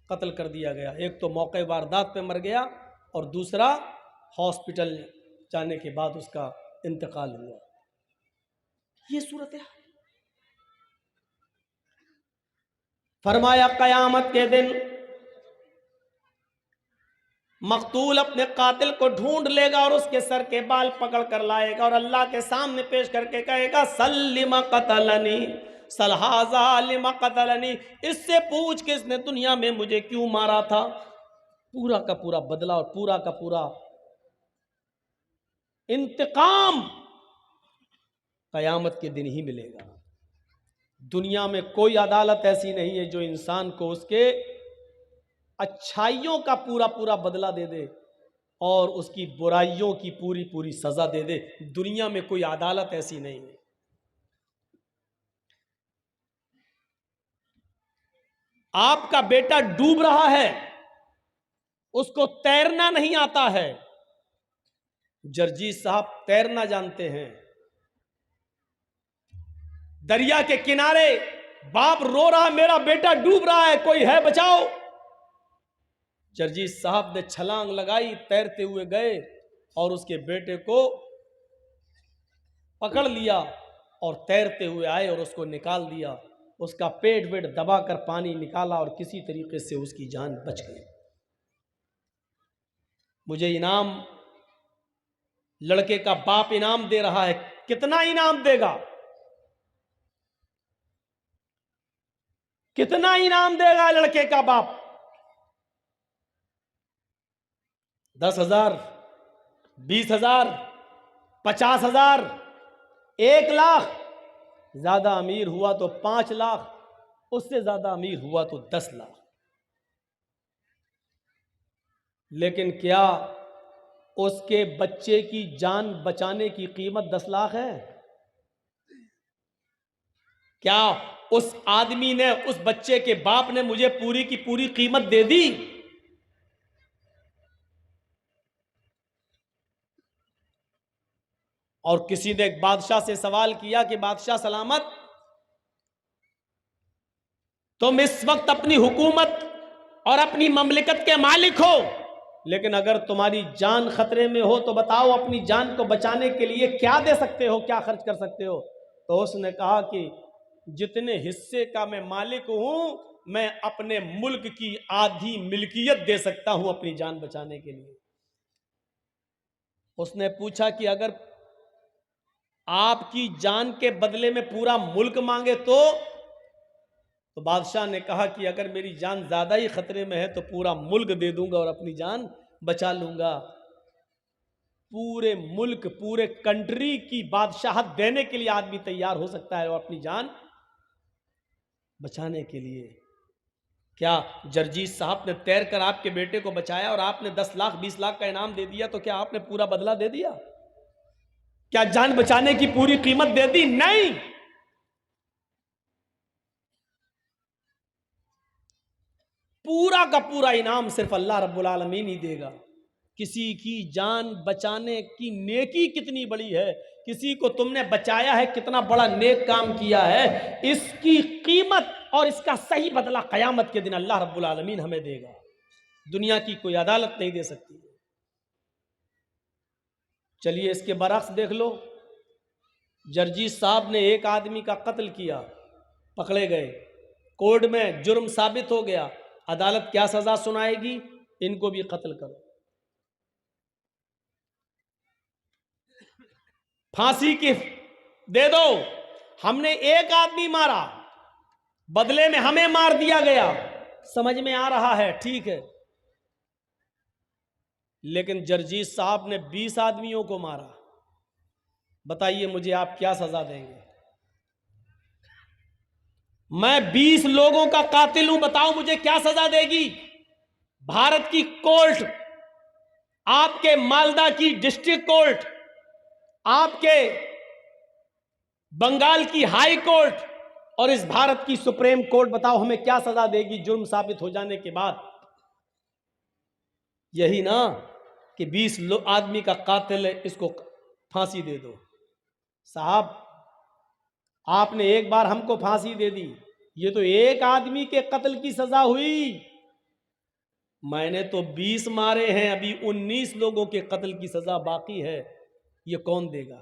قتل کر دیا گیا۔ ایک تو موقع واردات پہ مر گیا اور دوسرا ہاسپٹل جانے کے بعد اس کا انتقال ہوا۔ یہ صورت ہے۔ فرمایا قیامت کے دن مقتول اپنے قاتل کو ڈھونڈ لے گا اور اس کے سر کے بال پکڑ کر لائے گا اور اللہ کے سامنے پیش کر کے کہے گا سلم قتلنی سل ھذا لم قتلنی، اس سے پوچھ کہ اس نے دنیا میں مجھے کیوں مارا تھا۔ پورا کا پورا بدلہ اور پورا کا پورا انتقام قیامت کے دن ہی ملے گا۔ دنیا میں کوئی عدالت ایسی نہیں ہے جو انسان کو اس کے اچھائیوں کا پورا پورا بدلہ دے دے اور اس کی برائیوں کی پوری پوری سزا دے دے۔ دنیا میں کوئی عدالت ایسی نہیں ہے۔ آپ کا بیٹا ڈوب رہا ہے، اس کو تیرنا نہیں آتا ہے، جرجیت صاحب تیرنا جانتے ہیں۔ دریا کے کنارے باپ رو رہا، میرا بیٹا ڈوب رہا ہے، کوئی ہے بچاؤ۔ جرجیت صاحب نے چھلانگ لگائی، تیرتے ہوئے گئے اور اس کے بیٹے کو پکڑ لیا اور تیرتے ہوئے آئے اور اس کو نکال دیا۔ اس کا پیٹ ویٹ دبا کر پانی نکالا اور کسی طریقے سے اس کی جان بچ گئی۔ مجھے انعام، لڑکے کا باپ انعام دے رہا ہے۔ کتنا انعام دے گا؟ کتنا انعام دے گا لڑکے کا باپ؟ 10,000، 20,000، 50,000، 1,00,000، زیادہ امیر ہوا تو 5 لاکھ، اس سے زیادہ امیر ہوا تو 10 لاکھ۔ لیکن کیا اس کے بچے کی جان بچانے کی قیمت 10 لاکھ ہے؟ کیا اس آدمی نے، اس بچے کے باپ نے مجھے پوری کی پوری قیمت دے دی؟ اور کسی نے ایک بادشاہ سے سوال کیا کہ بادشاہ سلامت، تم اس وقت اپنی حکومت اور اپنی مملکت کے مالک ہو، لیکن اگر تمہاری جان خطرے میں ہو تو بتاؤ اپنی جان کو بچانے کے لیے کیا دے سکتے ہو، کیا خرچ کر سکتے ہو؟ تو اس نے کہا کہ جتنے حصے کا میں مالک ہوں، میں اپنے ملک کی آدھی ملکیت دے سکتا ہوں اپنی جان بچانے کے لیے۔ اس نے پوچھا کہ اگر آپ کی جان کے بدلے میں پورا ملک مانگے تو بادشاہ نے کہا کہ اگر میری جان زیادہ ہی خطرے میں ہے تو پورا ملک دے دوں گا اور اپنی جان بچا لوں گا۔ پورے ملک، پورے کنٹری کی بادشاہت دینے کے لیے آدمی تیار ہو سکتا ہے اور اپنی جان بچانے کے لیے۔ کیا جرجیت صاحب نے تیر کر آپ کے بیٹے کو بچایا اور آپ نے 10 لاکھ 20 لاکھ کا انعام دے دیا تو کیا آپ نے پورا بدلہ دے دیا؟ کیا جان بچانے کی پوری قیمت دے دی؟ نہیں۔ پورا کا پورا انعام صرف اللہ رب العالمین ہی دے گا۔ کسی کی جان بچانے کی نیکی کتنی بڑی ہے، کسی کو تم نے بچایا ہے، کتنا بڑا نیک کام کیا ہے، اس کی قیمت اور اس کا صحیح بدلہ قیامت کے دن اللہ رب العالمین ہمیں دے گا۔ دنیا کی کوئی عدالت نہیں دے سکتی۔ چلیے اس کے برعکس دیکھ لو، جرجیت صاحب نے ایک آدمی کا قتل کیا، پکڑے گئے، کورٹ میں جرم ثابت ہو گیا، عدالت کیا سزا سنائے گی؟ ان کو بھی قتل کرو، پھانسی کی دے دو۔ ہم نے ایک آدمی مارا، بدلے میں ہمیں مار دیا گیا، سمجھ میں آ رہا ہے، ٹھیک ہے، لیکن جرجیت صاحب نے 20 آدمیوں کو مارا، بتائیے مجھے آپ کیا سزا دیں گے؟ میں 20 لوگوں کا قاتل ہوں، بتاؤ مجھے کیا سزا دے گی؟ بھارت کی کورٹ، آپ کے مالدہ کی ڈسٹرکٹ کورٹ، آپ کے بنگال کی ہائی کورٹ اور اس بھارت کی سپریم کورٹ، بتاؤ ہمیں کیا سزا دے گی جرم ثابت ہو جانے کے بعد؟ یہی نا کہ 20 آدمی کا قاتل ہے، اس کو پھانسی دے دو۔ صاحب آپ نے ایک بار ہم کو پھانسی دے دی، یہ تو ایک آدمی کے قتل کی سزا ہوئی، میں نے تو 20 مارے ہیں، ابھی 19 لوگوں کے قتل کی سزا باقی ہے، یہ کون دے گا؟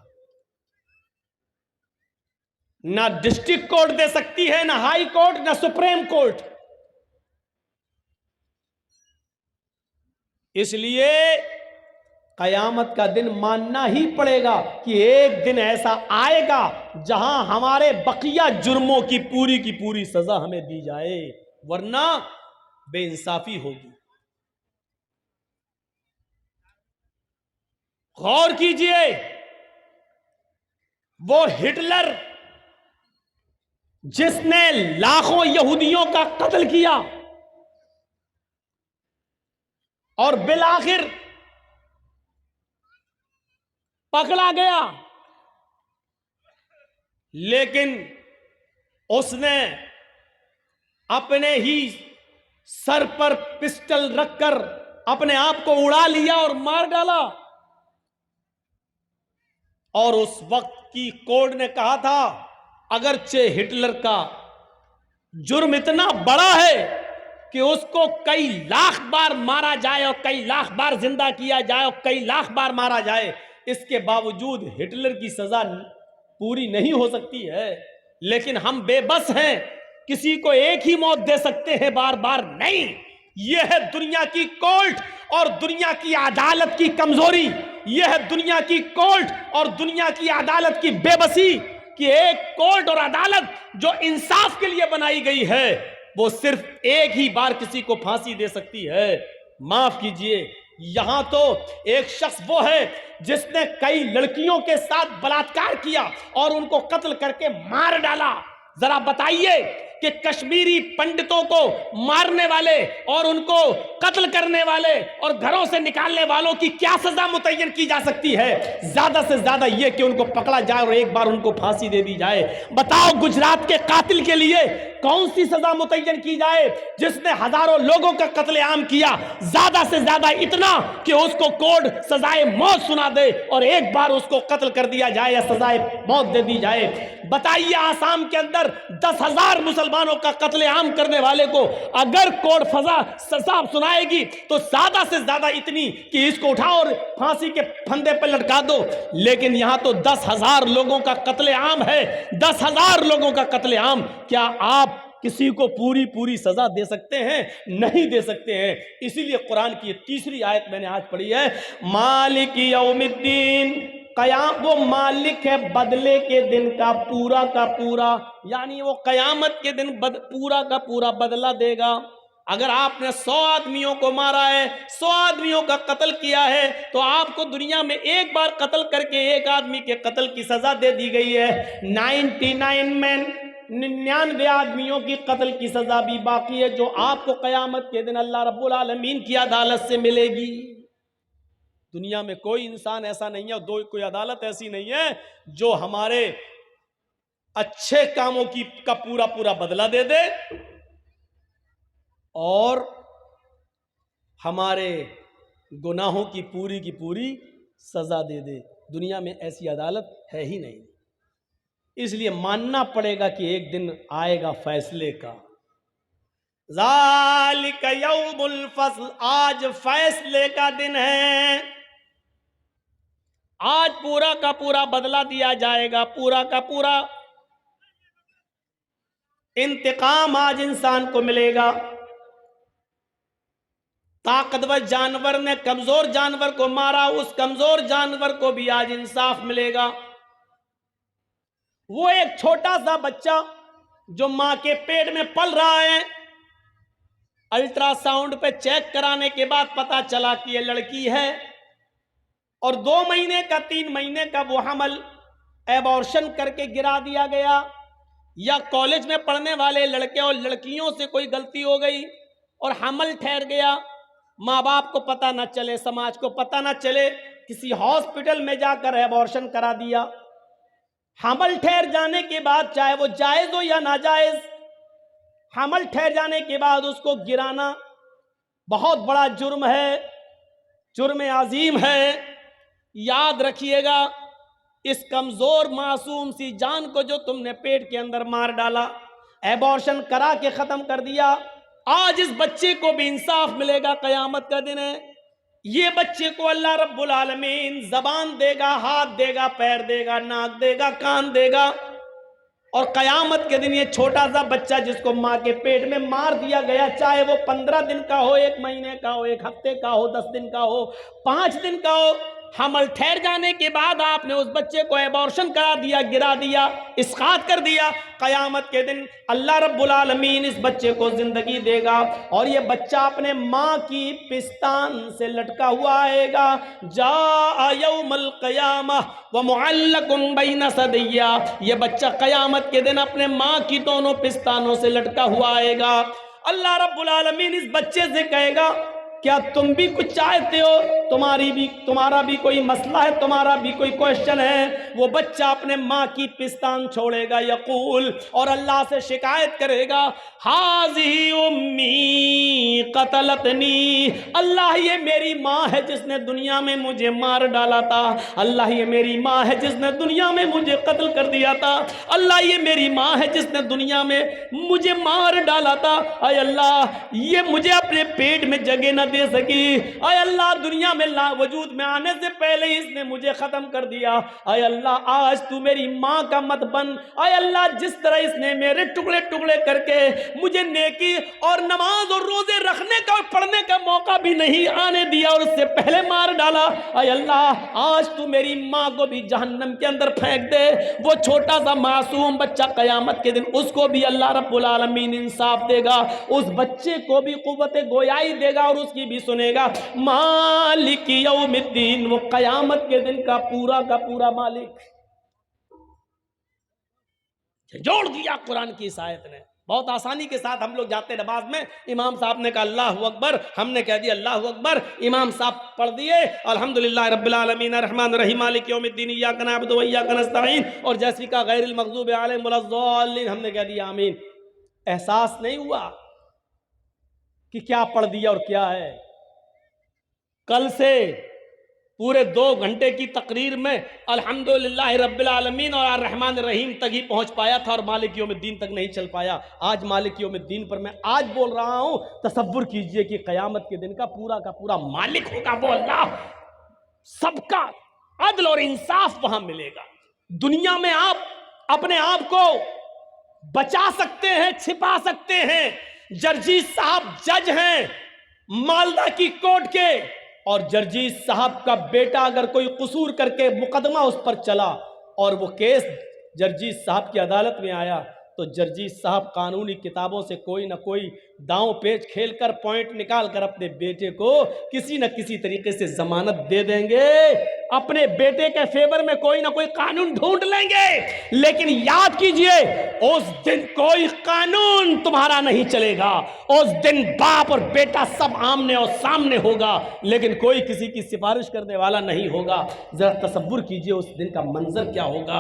نہ ڈسٹرکٹ کورٹ دے سکتی ہے، نہ ہائی کورٹ، نہ سپریم کورٹ۔ اس لیے قیامت کا دن ماننا ہی پڑے گا کہ ایک دن ایسا آئے گا جہاں ہمارے بقیہ جرموں کی پوری سزا ہمیں دی جائے، ورنہ بے انصافی ہوگی۔ غور کیجئے، وہ ہٹلر جس نے لاکھوں یہودیوں کا قتل کیا اور بالآخر پکڑا گیا، لیکن اس نے اپنے ہی سر پر پسٹل رکھ کر اپنے آپ کو اڑا لیا اور مار ڈالا، اور اس وقت کی کوڈ نے کہا تھا اگرچہ ہٹلر کا جرم اتنا بڑا ہے کہ اس کو کئی لاکھ بار مارا جائے اور کئی لاکھ بار زندہ کیا جائے اور کئی لاکھ بار مارا جائے، اس کے باوجود ہٹلر کی سزا پوری نہیں ہو سکتی ہے، لیکن ہم بے بس ہیں، کسی کو ایک ہی موت دے سکتے ہیں، بار بار نہیں۔ یہ ہے دنیا کی کورٹ اور دنیا کی عدالت کی کمزوری، یہ ہے دنیا کی کورٹ اور دنیا کی عدالت کی بے بسی، کہ ایک کورٹ اور عدالت جو انصاف کے لیے بنائی گئی ہے وہ صرف ایک ہی بار کسی کو پھانسی دے سکتی ہے۔ معاف کیجئے، یہاں تو ایک شخص وہ ہے جس نے کئی لڑکیوں کے ساتھ بلاತ್ಕಾರ کیا اور ان کو قتل کر کے مار ڈالا۔ ذرا بتائیے کہ کشمیری پنڈتوں کو مارنے والے اور ان کو قتل کرنے والے اور گھروں سے نکالنے والوں کی کیا سزا متعین کی جا سکتی ہے؟ زیادہ سے زیادہ یہ کہ ان کو پکڑا جائے اور ایک بار ان کو پھانسی دے دی جائے۔ بتاؤ گجرات کے قاتل کے لیے کون سی سزا متعین کی جائے جس نے ہزاروں لوگوں کا قتل عام کیا؟ زیادہ سے زیادہ اتنا کہ اس کو کوڈ سزائے موت سنا دے اور ایک بار اس کو قتل کر دیا جائے یا سزائے موت دے دی جائے۔ بتائیے آسام کے اندر 10,000 مسلمانوں کا قتل عام کرنے والے کو اگر کوڈ سزا سنائے گی تو زیادہ سے زیادہ اتنی کہ اس کو اٹھاؤ اور پھانسی کے پھندے پر لٹکا دو، لیکن یہاں تو 10,000 لوگوں کا قتل عام ہے، 10,000 لوگوں کا قتل عام۔ کیا آپ کسی کو پوری سزا دے سکتے ہیں؟ نہیں دے سکتے ہیں۔ اسی لیے قرآن کی یہ تیسری آیت میں نے آج پڑھی ہے، مالک یوم الدین، قیام وہ مالک ہے بدلے کے دن کا پورا، یعنی وہ قیامت کے دن پورا کا پورا بدلہ دے گا۔ اگر آپ نے 100 آدمیوں کو مارا ہے، 100 آدمیوں کا قتل کیا ہے، تو آپ کو دنیا میں ایک بار قتل کر کے ایک آدمی کے قتل کی سزا دے دی گئی ہے۔ 99 آدمیوں کی قتل کی سزا بھی باقی ہے، جو آپ کو قیامت کے دن اللہ رب العالمین کی عدالت سے ملے گی۔ دنیا میں کوئی انسان ایسا نہیں ہے اور کوئی عدالت ایسی نہیں ہے جو ہمارے اچھے کاموں کا پورا بدلہ دے دے اور ہمارے گناہوں کی پوری سزا دے دے۔ دنیا میں ایسی عدالت ہے ہی نہیں، اس لیے ماننا پڑے گا کہ ایک دن آئے گا فیصلے کا۔ ذالک یوم الفصل، آج فیصلے کا دن ہے، آج پورا کا پورا بدلہ دیا جائے گا، پورا کا پورا انتقام آج انسان کو ملے گا۔ طاقتور جانور نے کمزور جانور کو مارا، اس کمزور جانور کو بھی آج انصاف ملے گا۔ وہ ایک چھوٹا سا بچہ جو ماں کے پیٹ میں پل رہا ہے، الٹرا ساؤنڈ پہ چیک کرانے کے بعد پتا چلا کہ یہ لڑکی ہے اور 2 مہینے کا 3 مہینے کا وہ حمل ایبارشن کر کے گرا دیا گیا، یا کالج میں پڑھنے والے لڑکے اور لڑکیوں سے کوئی غلطی ہو گئی اور حمل ٹھہر گیا، ماں باپ کو پتہ نہ چلے، سماج کو پتہ نہ چلے، کسی ہاسپٹل میں جا کر ایبارشن کرا دیا۔ حمل ٹھہر جانے کے بعد، چاہے وہ جائز ہو یا ناجائز، حمل ٹھہر جانے کے بعد اس کو گرانا بہت بڑا جرم ہے، جرم عظیم ہے۔ یاد رکھیے گا، اس کمزور معصوم سی جان کو جو تم نے پیٹ کے اندر مار ڈالا، ایبارشن کرا کے ختم کر دیا، آج اس بچے کو بھی انصاف ملے گا، قیامت کا دن ہے۔ یہ بچے کو اللہ رب العالمین زبان دے گا، ہاتھ دے گا، پیر دے گا، ناک دے گا، کان دے گا، اور قیامت کے دن یہ چھوٹا سا بچہ جس کو ماں کے پیٹ میں مار دیا گیا، چاہے وہ 15 دن کا ہو، 1 مہینے کا ہو، 1 ہفتے کا ہو، 10 دن کا ہو، 5 دن کا ہو، حمل ٹھہر جانے کے بعد آپ نے اس بچے کو ایبورشن کرا دیا، گرا دیا، اسقاط کر دیا، قیامت کے دن اللہ رب العالمین اس بچے کو زندگی دے گا اور یہ بچہ اپنے ماں کی پستان سے لٹکا ہوا آئے گا۔ جاء یوم القیامہ ومعلق بین ثدیہ، یہ بچہ قیامت کے دن اپنے ماں کی دونوں پستانوں سے لٹکا ہوا آئے گا۔ اللہ رب العالمین اس بچے سے کہے گا کیا تم بھی کچھ چاہتے ہو؟ تمہارا بھی کوئی مسئلہ ہے، تمہارا بھی کوئی کوشچن ہے؟ وہ بچہ اپنے ماں کی پستان چھوڑے گا، یقول، اور اللہ سے شکایت کرے گا، ہاذی امی قتلتنی، اللہ یہ میری ماں ہے جس نے دنیا میں مجھے مار ڈالا تھا، اللہ یہ میری ماں ہے جس نے دنیا میں مجھے قتل کر دیا تھا، اللہ یہ میری ماں ہے جس نے دنیا میں مجھے مار ڈالا تھا، اے اللہ یہ مجھے اپنے پیٹ میں جگہ نہ دے سکی، اے اللہ دنیا میں وجود میں آنے سے پہلے ہی اس نے مجھے ختم کر دیا، اے اللہ آج تو میری ماں کا مت بن، اے اللہ جس طرح اس نے میرے ٹکڑے ٹکڑے کر کے مجھے نیکی اور نماز اور روزے رکھنے کا اور پڑھنے کا موقع بھی نہیں آنے دیا اور اس سے پہلے مار ڈالا، اے اللہ آج تو میری ماں کو بھی جہنم کے اندر پھینک دے۔ وہ چھوٹا سا معصوم بچہ قیامت کے دن اس کو بھی اللہ رب العالمین انصاف دے گا، اس بچے کو بھی قوت گویائی دے گا اور اس کی بھی سنے گا۔ مالک یوم الدین، وہ قیامت کے دن کا پورا مالک۔ جوڑ دیا قرآن کی اس آیت نے، بہت آسانی کے ساتھ ہم لوگ جاتے نماز میں، امام صاحب نے کہا اللہ اکبر، ہم نے کہہ دیا اللہ اکبر، امام صاحب پڑھ دیے الحمدللہ رب العالمین الرحمن الرحیم مالک یوم الدین ایاک نعبد و ایاک نستعین، اور جیسی کا غیر المغضوب علیہم ولا الضالین، ہم نے کہہ دیا آمین۔ احساس نہیں ہوا کہ کیا پڑھ دیا اور کیا ہے؟ کل سے پورے 2 گھنٹے کی تقریر میں الحمدللہ رب العالمین اور الرحمن الرحیم تک ہی پہنچ پایا تھا اور مالک یوم الدین تک نہیں چل پایا۔ آج مالک یوم الدین پر میں آج بول رہا ہوں، تصور کیجئے کہ قیامت کے دن کا پورا مالک ہوگا وہ اللہ، سب کا عدل اور انصاف وہاں ملے گا۔ دنیا میں آپ اپنے آپ کو بچا سکتے ہیں، چھپا سکتے ہیں، جرجیت صاحب جج ہیں مالدہ کی کورٹ کے، اور جرجیت صاحب کا بیٹا اگر کوئی قصور کر کے مقدمہ اس پر چلا اور وہ کیس جرجیت صاحب کی عدالت میں آیا تو جرجیت صاحب قانونی کتابوں سے کوئی نہ کوئی داؤں پیچ کھیل کر پوائنٹ نکال کر اپنے بیٹے کو کسی نہ کسی طریقے سے ضمانت دے دیں گے، اپنے بیٹے کے فیور میں کوئی نہ کوئی قانون ڈھونڈ لیں گے۔ لیکن یاد کیجئے اس دن کوئی قانون تمہارا نہیں چلے گا، اس دن باپ اور بیٹا سب آمنے اور سامنے ہوگا، لیکن کوئی کسی کی سفارش کرنے والا نہیں ہوگا۔ ذرا تصور کیجئے اس دن کا منظر کیا ہوگا۔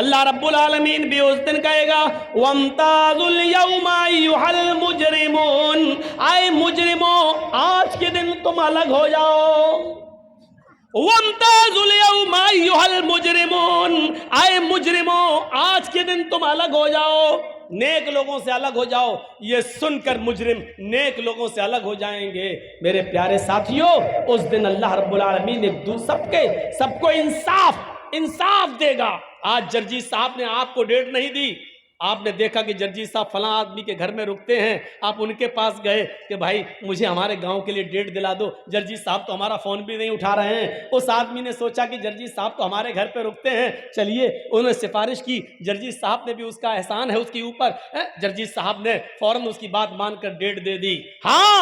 اللہ رب العالمین بھی اس دن کہے گا وَامْتَازُوا الْيَوْمَ أَيُّهَا الْمُجْرِمُونَ، آئے مجرموں آج کے دن تم الگ ہو جاؤ۔ وَامْتَازُوا الْيَوْمَ أَيُّهَا الْمُجْرِمُونَ، آئے مجرموں آج کے دن تم الگ ہو جاؤ، نیک لوگوں سے الگ ہو جاؤ۔ یہ سن کر مجرم نیک لوگوں سے الگ ہو جائیں گے۔ میرے پیارے ساتھیوں، اس دن اللہ رب العالمین سب کو انصاف دے گا۔ آج جرجیت صاحب نے آپ کو ڈیٹ نہیں دی، آپ نے دیکھا کہ جرجیت صاحب فلاں آدمی کے گھر میں رکتے ہیں، آپ ان کے پاس گئے کہ بھائی مجھے ہمارے گاؤں کے لیے ڈیٹ دلا دو، جرجیت صاحب تو ہمارا فون بھی نہیں اٹھا رہے ہیں۔ اس آدمی نے سوچا کہ جرجیت صاحب تو ہمارے گھر پہ رکتے ہیں، چلیے انہوں نے سفارش کی، جرجیت صاحب نے بھی اس کا احسان ہے اس کے اوپر، جرجیت صاحب نے فوراً اس کی بات مان کر ڈیٹ دے دی۔ ہاں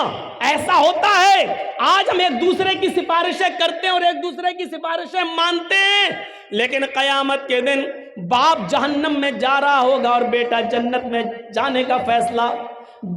ایسا ہوتا ہے، آج ہم ایک دوسرے کی سفارشیں کرتے ہیں اور ایک دوسرے کی سفارشیں مانتے ہیں، لیکن قیامت کے دن باپ جہنم میں جا رہا ہوگا اور بیٹا جنت میں جانے کا فیصلہ،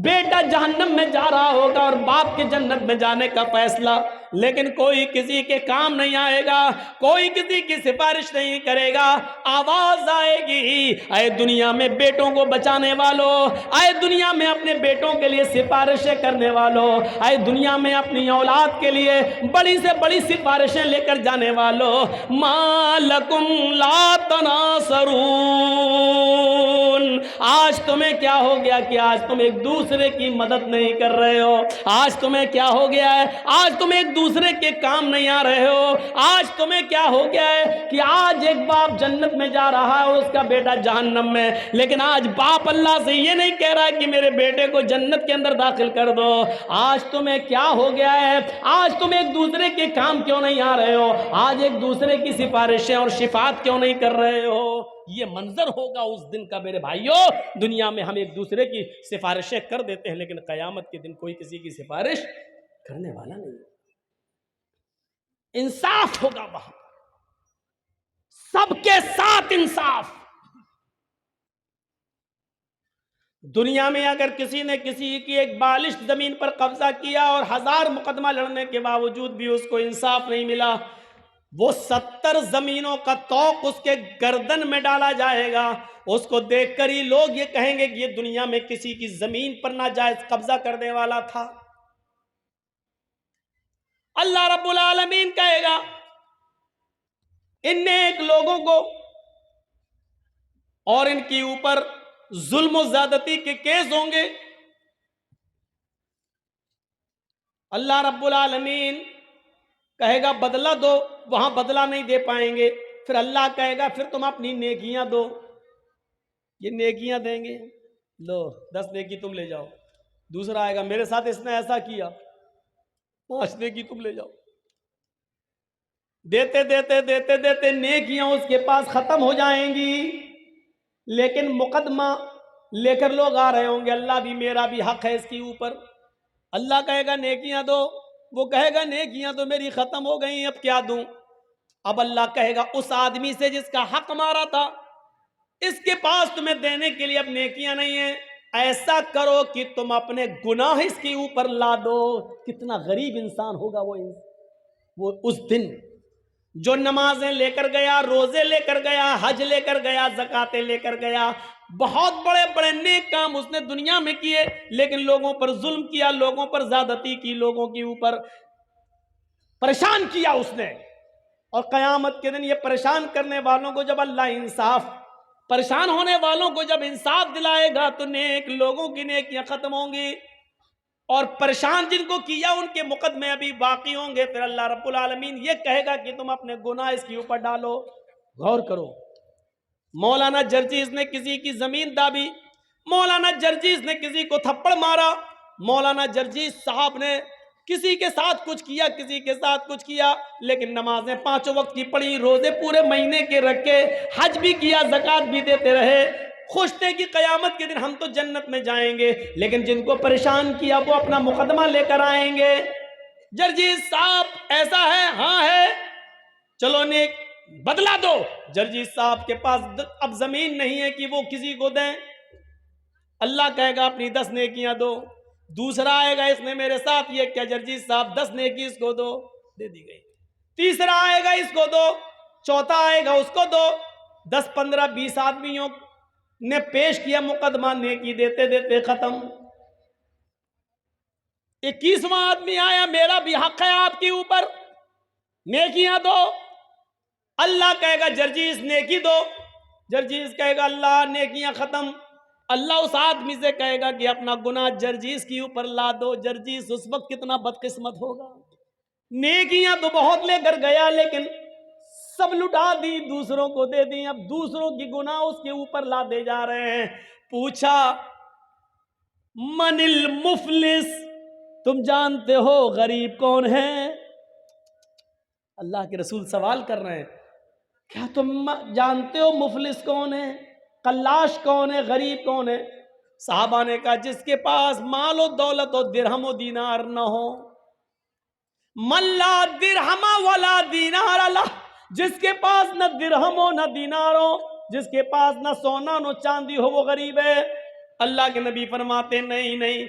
بیٹا جہنم میں جا رہا ہوگا اور باپ کے جنت میں جانے کا فیصلہ، لیکن کوئی کسی کے کام نہیں آئے گا، کوئی کسی کی سفارش نہیں کرے گا۔ آواز آئے گی اے دنیا میں بیٹوں کو بچانے والوں، اے دنیا میں اپنے بیٹوں کے لیے سفارشیں کرنے والوں، اے دنیا میں اپنی اولاد کے لیے بڑی سے بڑی سفارشیں لے کر جانے والوں، ما لکم لا تناصرون، آج تمہیں کیا ہو گیا کہ آج تم ایک دوسرے کی مدد نہیں کر رہے ہو؟ آج تمہیں کیا ہو گیا ہے؟ آج تم ایک دوسرے کے کام نہیں آ رہے ہو؟ آج تمہیں کیا ہو گیا ہے کہ آج ایک باپ جنت میں جا رہا ہے، اس کا بیٹا جہنم میں، لیکن آج باپ اللہ سے یہ نہیں کہہ رہا ہے کہ میرے بیٹے کو جنت کے اندر داخل کر دو۔ آج تمہیں کیا ہو گیا ہے؟ آج تم ایک دوسرے کے کام کیوں نہیں آ رہے ہو؟ آج ایک دوسرے کی سفارشیں اور شفاعت کیوں نہیں کر رہے ہو؟ یہ منظر ہوگا اس دن کا میرے بھائیوں۔ دنیا میں ہم ایک دوسرے کی سفارشیں کر دیتے ہیں، لیکن قیامت کے دن کوئی کسی کی سفارش کرنے والا نہیں۔ انصاف ہوگا وہاں، سب کے ساتھ انصاف۔ دنیا میں اگر کسی نے کسی کی ایک بالشت زمین پر قبضہ کیا اور 1000 مقدمہ لڑنے کے باوجود بھی اس کو انصاف نہیں ملا، وہ 70 زمینوں کا طوق اس کے گردن میں ڈالا جائے گا۔ اس کو دیکھ کر ہی لوگ یہ کہیں گے کہ یہ دنیا میں کسی کی زمین پر ناجائز قبضہ کرنے والا تھا۔ اللہ رب العالمین کہے گا ان نیک لوگوں کو، اور ان کے اوپر ظلم و زیادتی کے کیس ہوں گے، اللہ رب العالمین کہے گا بدلہ دو، وہاں بدلہ نہیں دے پائیں گے۔ پھر اللہ کہے گا پھر تم اپنی نیکیاں دو، یہ نیکیاں دیں گے، لو 10 نیکی تم لے جاؤ۔ دوسرا آئے گا میرے ساتھ اس نے ایسا کیا، 5 نیکی تم لے جاؤ۔ دیتے دیتے دیتے دیتے نیکیاں اس کے پاس ختم ہو جائیں گی، لیکن مقدمہ لے کر لوگ آ رہے ہوں گے، اللہ بھی میرا بھی حق ہے اس کے اوپر۔ اللہ کہے گا نیکیاں دو، وہ کہے گا نیکیاں تو میری ختم ہو گئیں، اب کیا دوں؟ اب اللہ کہے گا اس آدمی سے جس کا حق مارا تھا، اس کے پاس تمہیں دینے کے لیے اب نیکیاں نہیں ہیں، ایسا کرو کہ تم اپنے گناہ اس کے اوپر لا دو۔ کتنا غریب انسان ہوگا وہ اس دن، جو نمازیں لے کر گیا، روزے لے کر گیا، حج لے کر گیا، زکاتیں لے کر گیا، بہت بڑے بڑے نیک کام اس نے دنیا میں کیے، لیکن لوگوں پر ظلم کیا، لوگوں پر زیادتی کی، لوگوں کے اوپر پریشان کیا اس نے۔ اور قیامت کے دن یہ پریشان کرنے والوں کو جب اللہ انصاف، پریشان ہونے والوں کو جب انصاف دلائے گا تو نیک لوگوں کی نیکیاں ختم ہوں گی، اور پریشان جن کو کیا ان کے مقدمے ابھی باقی ہوں گے۔ پھر اللہ رب العالمین یہ کہے گا کہ تم اپنے گناہ اس کے اوپر ڈالو۔ غور کرو، مولانا جرجیز نے کسی کی زمین دابی، مولانا جرجیز نے کسی کو تھپڑ مارا، مولانا جرجیز صاحب نے کسی کے ساتھ کچھ کیا، کسی کے ساتھ کچھ کیا، لیکن نمازیں 5 وقت کی پڑھی، روزے پورے مہینے کے رکھے، حج بھی کیا، زکات بھی دیتے رہے، خوش تھے کہ قیامت کے دن ہم تو جنت میں جائیں گے، لیکن جن کو پریشان کیا وہ اپنا مقدمہ لے کر آئیں گے۔ جرجیز صاحب ایسا ہے، ہاں ہے، چلو نیک بدلہ دو۔ جرجیز صاحب کے پاس اب زمین نہیں ہے کہ وہ کسی کو دیں، اللہ کہے گا اپنی 10 نیکیاں دو۔ دوسرا آئے گا اس نے میرے ساتھ یہ کیا، جرجیز صاحب 10 نیکی اس کو دو، دے دی گئی۔ تیسرا آئے گا اس کو دو، چوتھا آئے گا اس کو دو، 10 15 20 آدمیوں نے پیش کیا مقدمہ، نیکی دیتے دیتے ختم۔ 21واں آدمی آیا، میرا بھی حق ہے آپ کے اوپر، نیکیاں دو۔ اللہ کہے گا جرجیز نیکی دو، جرجیز کہے گا اللہ نیکیاں ختم۔ اللہ اس آدمی سے کہے گا کہ اپنا گناہ جرجیز کے اوپر لا دو۔ جرجیز اس وقت کتنا بدقسمت ہوگا، نیکیاں تو بہت لے کر گیا لیکن سب لٹا دی، دوسروں کو دے دی، اب دوسروں کی گناہ اس کے اوپر لا دے جا رہے ہیں۔ پوچھا من المفلس، تم جانتے ہو غریب کون ہے؟ اللہ کے رسول سوال کر رہے ہیں، کیا تم جانتے ہو مفلس کون ہے، قلاش کون ہے، غریب کون ہے؟ صحابہ نے کہا جس کے پاس مال و دولت و درہم و دینار نہ ہو، من لا درہم ولا دینار لہ، جس کے پاس نہ درہم ہو نہ دینار ہو، جس کے پاس نہ سونا نہ چاندی ہو، وہ غریب ہے۔ اللہ کے نبی فرماتے نہیں نہیں،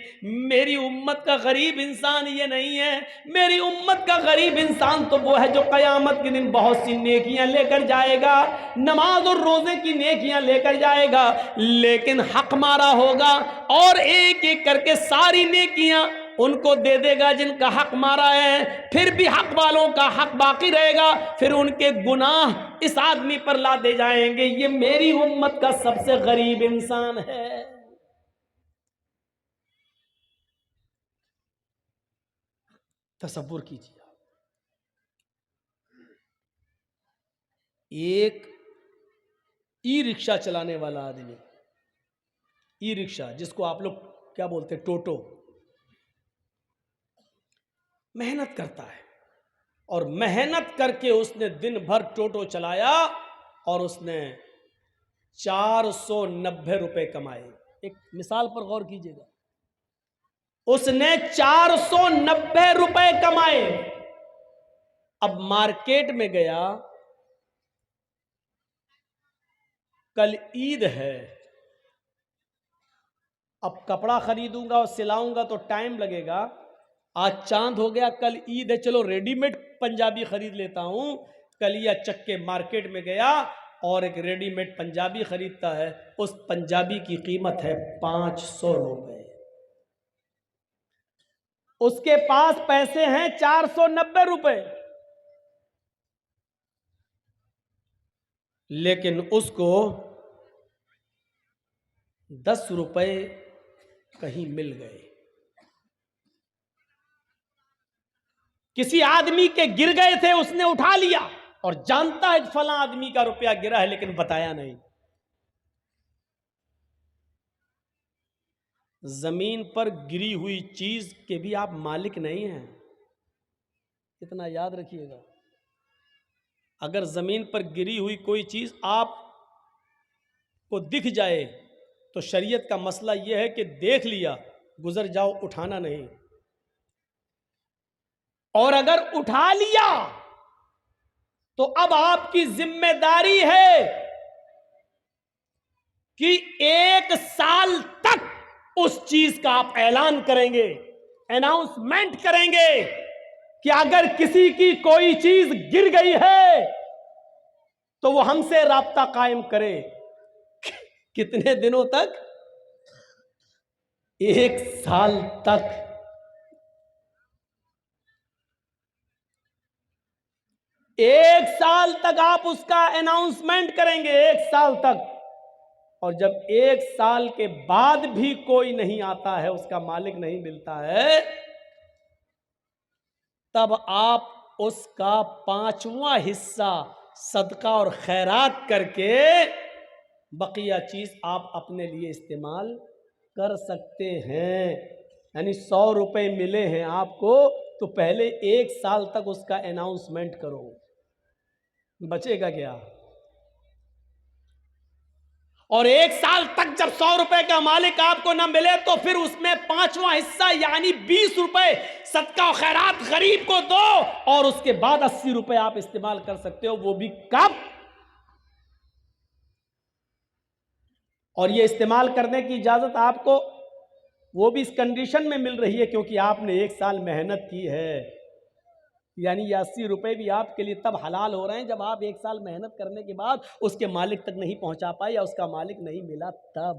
میری امت کا غریب انسان یہ نہیں ہے، میری امت کا غریب انسان تو وہ ہے جو قیامت کے دن بہت سی نیکیاں لے کر جائے گا، نماز اور روزے کی نیکیاں لے کر جائے گا، لیکن حق مارا ہوگا اور ایک ایک کر کے ساری نیکیاں ان کو دے دے گا جن کا حق مارا ہے، پھر بھی حق والوں کا حق باقی رہے گا، پھر ان کے گناہ اس آدمی پر لادے جائیں گے۔ یہ میری امت کا سب سے غریب انسان ہے۔ تصور کیجیے، ایک ای رکشہ چلانے والا آدمی، ای رکشہ جس کو آپ لوگ کیا بولتے ٹوٹو، محنت کرتا ہے، اور محنت کر کے اس نے دن بھر ٹوٹو چلایا اور اس نے 490 روپے کمائے۔ ایک مثال پر غور کیجیے گا، اس نے 490 روپے کمائے۔ اب مارکیٹ میں گیا، کل عید ہے، اب کپڑا خریدوں گا اور سلاؤں گا تو ٹائم لگے گا، آج چاند ہو گیا، کل عید ہے، چلو ریڈی میڈ پنجابی خرید لیتا ہوں۔ کلیا چک کے مارکیٹ میں گیا اور ایک ریڈی میڈ پنجابی خریدتا ہے، اس پنجابی کی قیمت ہے 500 روپے، اس کے پاس پیسے ہیں 490 روپے، لیکن اس کو 10 روپے کہیں مل گئے، کسی آدمی کے گر گئے تھے، اس نے اٹھا لیا اور جانتا ہے کہ فلاں آدمی کا روپیہ گرا ہے، لیکن بتایا نہیں۔ زمین پر گری ہوئی چیز کے بھی آپ مالک نہیں ہیں، اتنا یاد رکھیے گا۔ اگر زمین پر گری ہوئی کوئی چیز آپ کو دکھ جائے تو شریعت کا مسئلہ یہ ہے کہ دیکھ لیا، گزر جاؤ، اٹھانا نہیں۔ اور اگر اٹھا لیا تو اب آپ کی ذمہ داری ہے کہ 1 سال تک اس چیز کا آپ اعلان کریں گے، اناؤنسمنٹ کریں گے کہ اگر کسی کی کوئی چیز گر گئی ہے تو وہ ہم سے رابطہ قائم کرے۔ کتنے دنوں تک؟ 1 سال تک۔ 1 سال تک آپ اس کا اناؤنسمنٹ کریں گے، 1 سال تک۔ اور جب 1 سال کے بعد بھی کوئی نہیں آتا ہے، اس کا مالک نہیں ملتا ہے، تب آپ اس کا 5واں حصہ صدقہ اور خیرات کر کے بقیہ چیز آپ اپنے لیے استعمال کر سکتے ہیں۔ یعنی 100 روپے ملے ہیں آپ کو تو پہلے 1 سال تک اس کا اناؤنسمنٹ کرو، بچے گا کیا؟ اور 1 سال تک جب 100 روپے کا مالک آپ کو نہ ملے تو پھر اس میں 5واں حصہ یعنی 20 روپے صدقہ و خیرات غریب کو دو، اور اس کے بعد 80 روپے آپ استعمال کر سکتے ہو۔ وہ بھی کب؟ اور یہ استعمال کرنے کی اجازت آپ کو وہ بھی اس کنڈیشن میں مل رہی ہے کیونکہ آپ نے 1 سال محنت کی ہے، یعنی یہ 80 روپے بھی آپ کے لیے تب حلال ہو رہے ہیں جب آپ 1 سال محنت کرنے کے بعد اس کے مالک تک نہیں پہنچا پائے یا اس کا مالک نہیں ملا تب۔